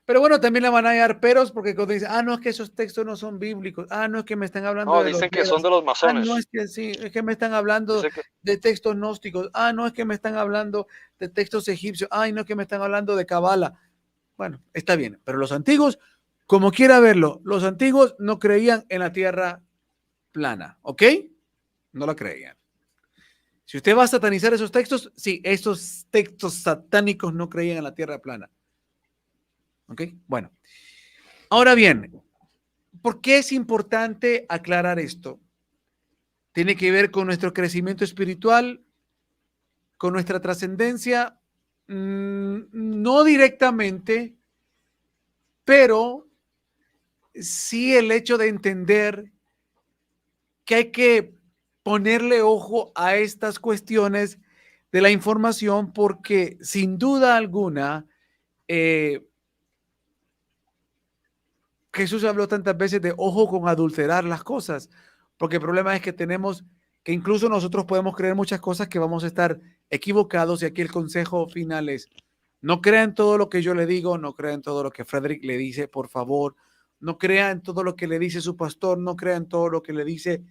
Pero bueno, también le van a dar peros porque cuando dicen, no, es que esos textos no son bíblicos. No, es que me están hablando No, de los dicen que son Vedas. de los masones. No, es que sí, es que me están hablando Dice que, de textos gnósticos. No, es que me están hablando de textos egipcios. No, es que me están hablando de Kabbalah. Bueno, está bien, pero los antiguos, como quiera verlo, los antiguos no creían en la tierra plana, ¿ok? No lo creían. Si usted va a satanizar esos textos, sí, esos textos satánicos no creían en la tierra plana. ¿Ok? Bueno. Ahora bien, ¿por qué es importante aclarar esto? Tiene que ver con nuestro crecimiento espiritual, con nuestra trascendencia. No directamente, pero sí el hecho de entender que hay que ponerle ojo a estas cuestiones de la información porque sin duda alguna, Jesús habló tantas veces de ojo con adulterar las cosas, porque el problema es que tenemos que incluso nosotros podemos creer muchas cosas que vamos a estar equivocados y aquí el consejo final es no crean todo lo que yo le digo, no crean todo lo que Frederick le dice, por favor, no crean todo lo que le dice su pastor, no crean todo lo que le dice,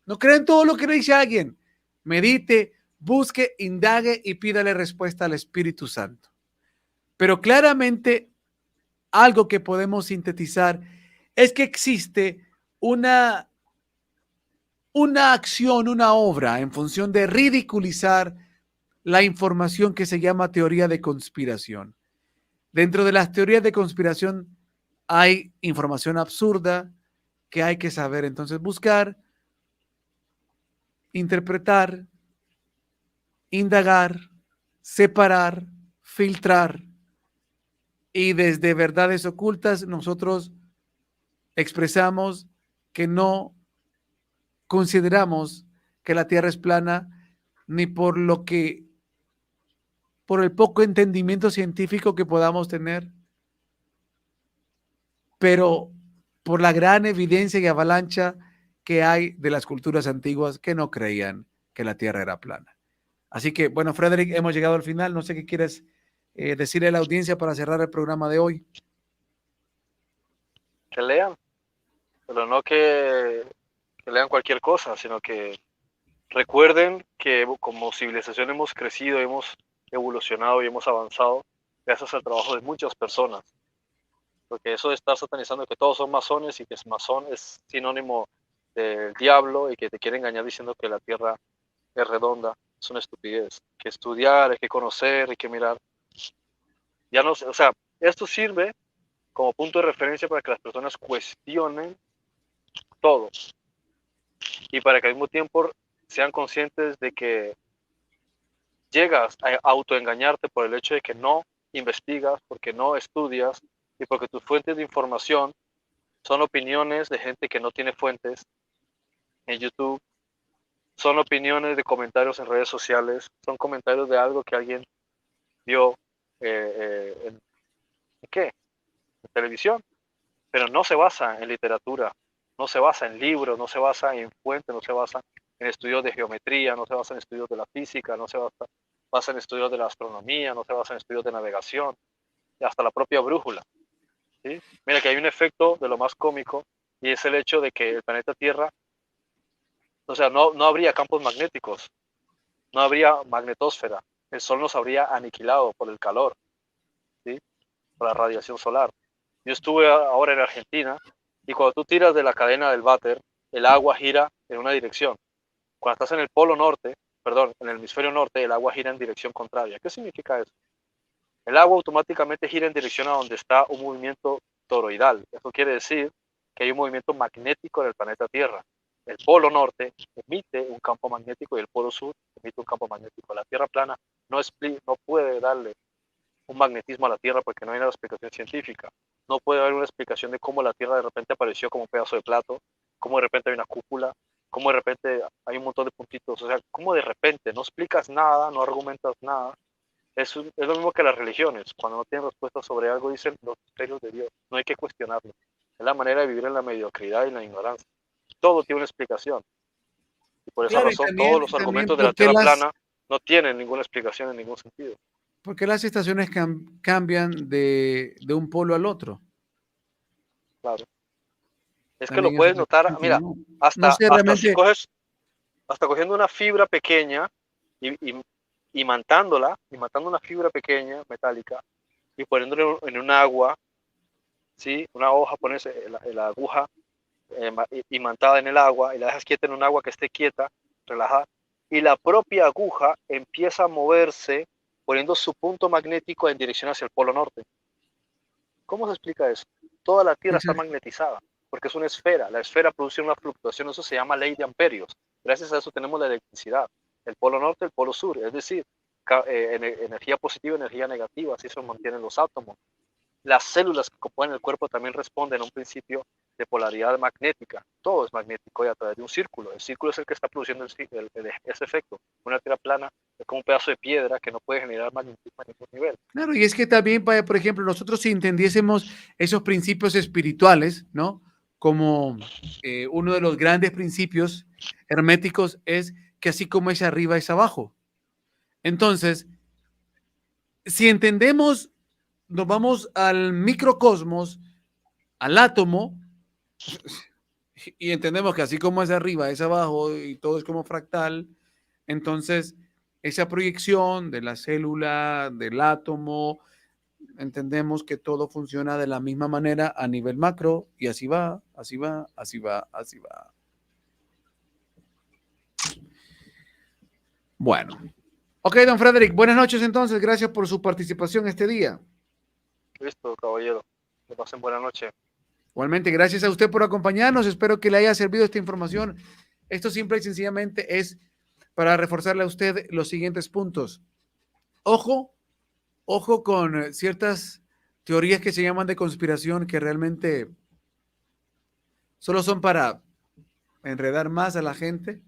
no crean todo lo que le dice alguien. Medite, busque, indague y pídale respuesta al Espíritu Santo. Pero claramente algo que podemos sintetizar es que existe una acción, una obra en función de ridiculizar la información que se llama teoría de conspiración. Dentro de las teorías de conspiración hay información absurda que hay que saber entonces buscar, interpretar, indagar, separar, filtrar y desde verdades ocultas nosotros expresamos que no consideramos que la Tierra es plana ni por por el poco entendimiento científico que podamos tener, pero por la gran evidencia y avalancha que hay de las culturas antiguas que no creían que la Tierra era plana. Así que, bueno, Frederick, hemos llegado al final. No sé qué quieres decirle a la audiencia para cerrar el programa de hoy. Que lean, pero no que lean cualquier cosa, sino que recuerden que como civilización hemos crecido, hemos evolucionado y hemos avanzado gracias al trabajo de muchas personas. Porque eso de estar satanizando que todos son masones y que es masón es sinónimo del diablo y que te quiere engañar diciendo que la Tierra es redonda, es una estupidez. Hay que estudiar, hay que conocer, hay que mirar. Ya no sé, o sea, esto sirve como punto de referencia para que las personas cuestionen todo y para que al mismo tiempo sean conscientes de que llegas a autoengañarte por el hecho de que no investigas, porque no estudias y porque tus fuentes de información son opiniones de gente que no tiene fuentes en YouTube, son opiniones de comentarios en redes sociales, son comentarios de algo que alguien vio ¿en qué? En televisión, pero no se basa en literatura, no se basa en libros, no se basa en fuentes, no se basa en estudios de geometría, no se basa en estudios de la física, no se basa en estudios de la astronomía, no se basa en estudios de navegación, y hasta la propia brújula. ¿Sí? Mira que hay un efecto de lo más cómico y es el hecho de que el planeta Tierra, o sea, no habría campos magnéticos, no habría magnetosfera, el Sol nos habría aniquilado por el calor, ¿sí? Por la radiación solar. Yo estuve ahora en Argentina y cuando tú tiras de la cadena del váter, el agua gira en una dirección. Cuando estás en el polo norte, perdón, en el hemisferio norte, el agua gira en dirección contraria. ¿Qué significa eso? El agua automáticamente gira en dirección a donde está un movimiento toroidal. Eso quiere decir que hay un movimiento magnético en el planeta Tierra. El polo norte emite un campo magnético y el polo sur emite un campo magnético. La Tierra plana no puede darle un magnetismo a la Tierra porque no hay una explicación científica. No puede haber una explicación de cómo la Tierra de repente apareció como un pedazo de plato, cómo de repente hay una cúpula, cómo de repente hay un montón de puntitos. O sea, cómo de repente no explicas nada, no argumentas nada. Es lo mismo que las religiones. Cuando no tienen respuesta sobre algo, dicen los misterios de Dios. No hay que cuestionarlo. Es la manera de vivir en la mediocridad y en la ignorancia. Todo tiene una explicación. Y por esa Claro, y razón, todos los también argumentos de la Tierra plana no tienen ninguna explicación en ningún sentido. porque las estaciones cambian de un polo al otro. Claro. Es que lo También puedes eso notar, mira, no sé hasta si realmente. coges, hasta cogiendo una fibra pequeña y mantando una fibra pequeña metálica y poniéndole en un agua, ¿sí? Una hoja, pones la aguja imantada en el agua y la dejas quieta en un agua que esté quieta, relajada, y la propia aguja empieza a moverse poniendo su punto magnético en dirección hacia el polo norte. ¿Cómo se explica eso? Toda la Tierra está magnetizada porque es una esfera. La esfera produce una fluctuación, eso se llama ley de amperios. Gracias a eso tenemos la electricidad, el polo norte, el polo sur. Es decir, energía positiva y energía negativa, así se mantienen los átomos. Las células que componen el cuerpo también responden a un principio de polaridad magnética. Todo es magnético y a través de un círculo. El círculo es el que está produciendo ese efecto. Una tierra plana es como un pedazo de piedra que no puede generar magnetismo a ningún nivel. Claro, y es que también, por ejemplo, nosotros si entendiésemos esos principios espirituales, ¿no? Como uno de los grandes principios herméticos es que así como es arriba es abajo. Entonces, si entendemos, nos vamos al microcosmos, al átomo, y entendemos que así como es arriba es abajo y todo es como fractal, entonces esa proyección de la célula, del átomo, entendemos que todo funciona de la misma manera a nivel macro y así va, así va, así va, así va. Bueno. Ok, don Frederick, buenas noches entonces. Gracias por su participación este día. Listo, caballero. Que pasen buena noche. Igualmente, gracias a usted por acompañarnos. Espero que le haya servido esta información. Esto simple y sencillamente es para reforzarle a usted los siguientes puntos. Ojo con ciertas teorías que se llaman de conspiración que realmente solo son para enredar más a la gente.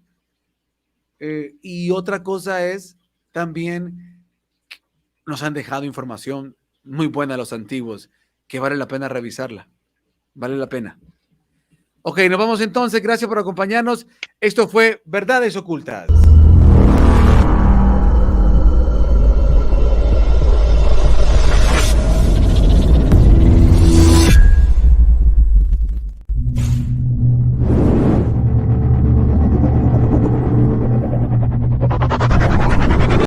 Y otra cosa es también nos han dejado información muy buena los antiguos que vale la pena revisarla. Vale la pena. Ok, nos vamos entonces. Gracias por acompañarnos. Esto fue Verdades Ocultas.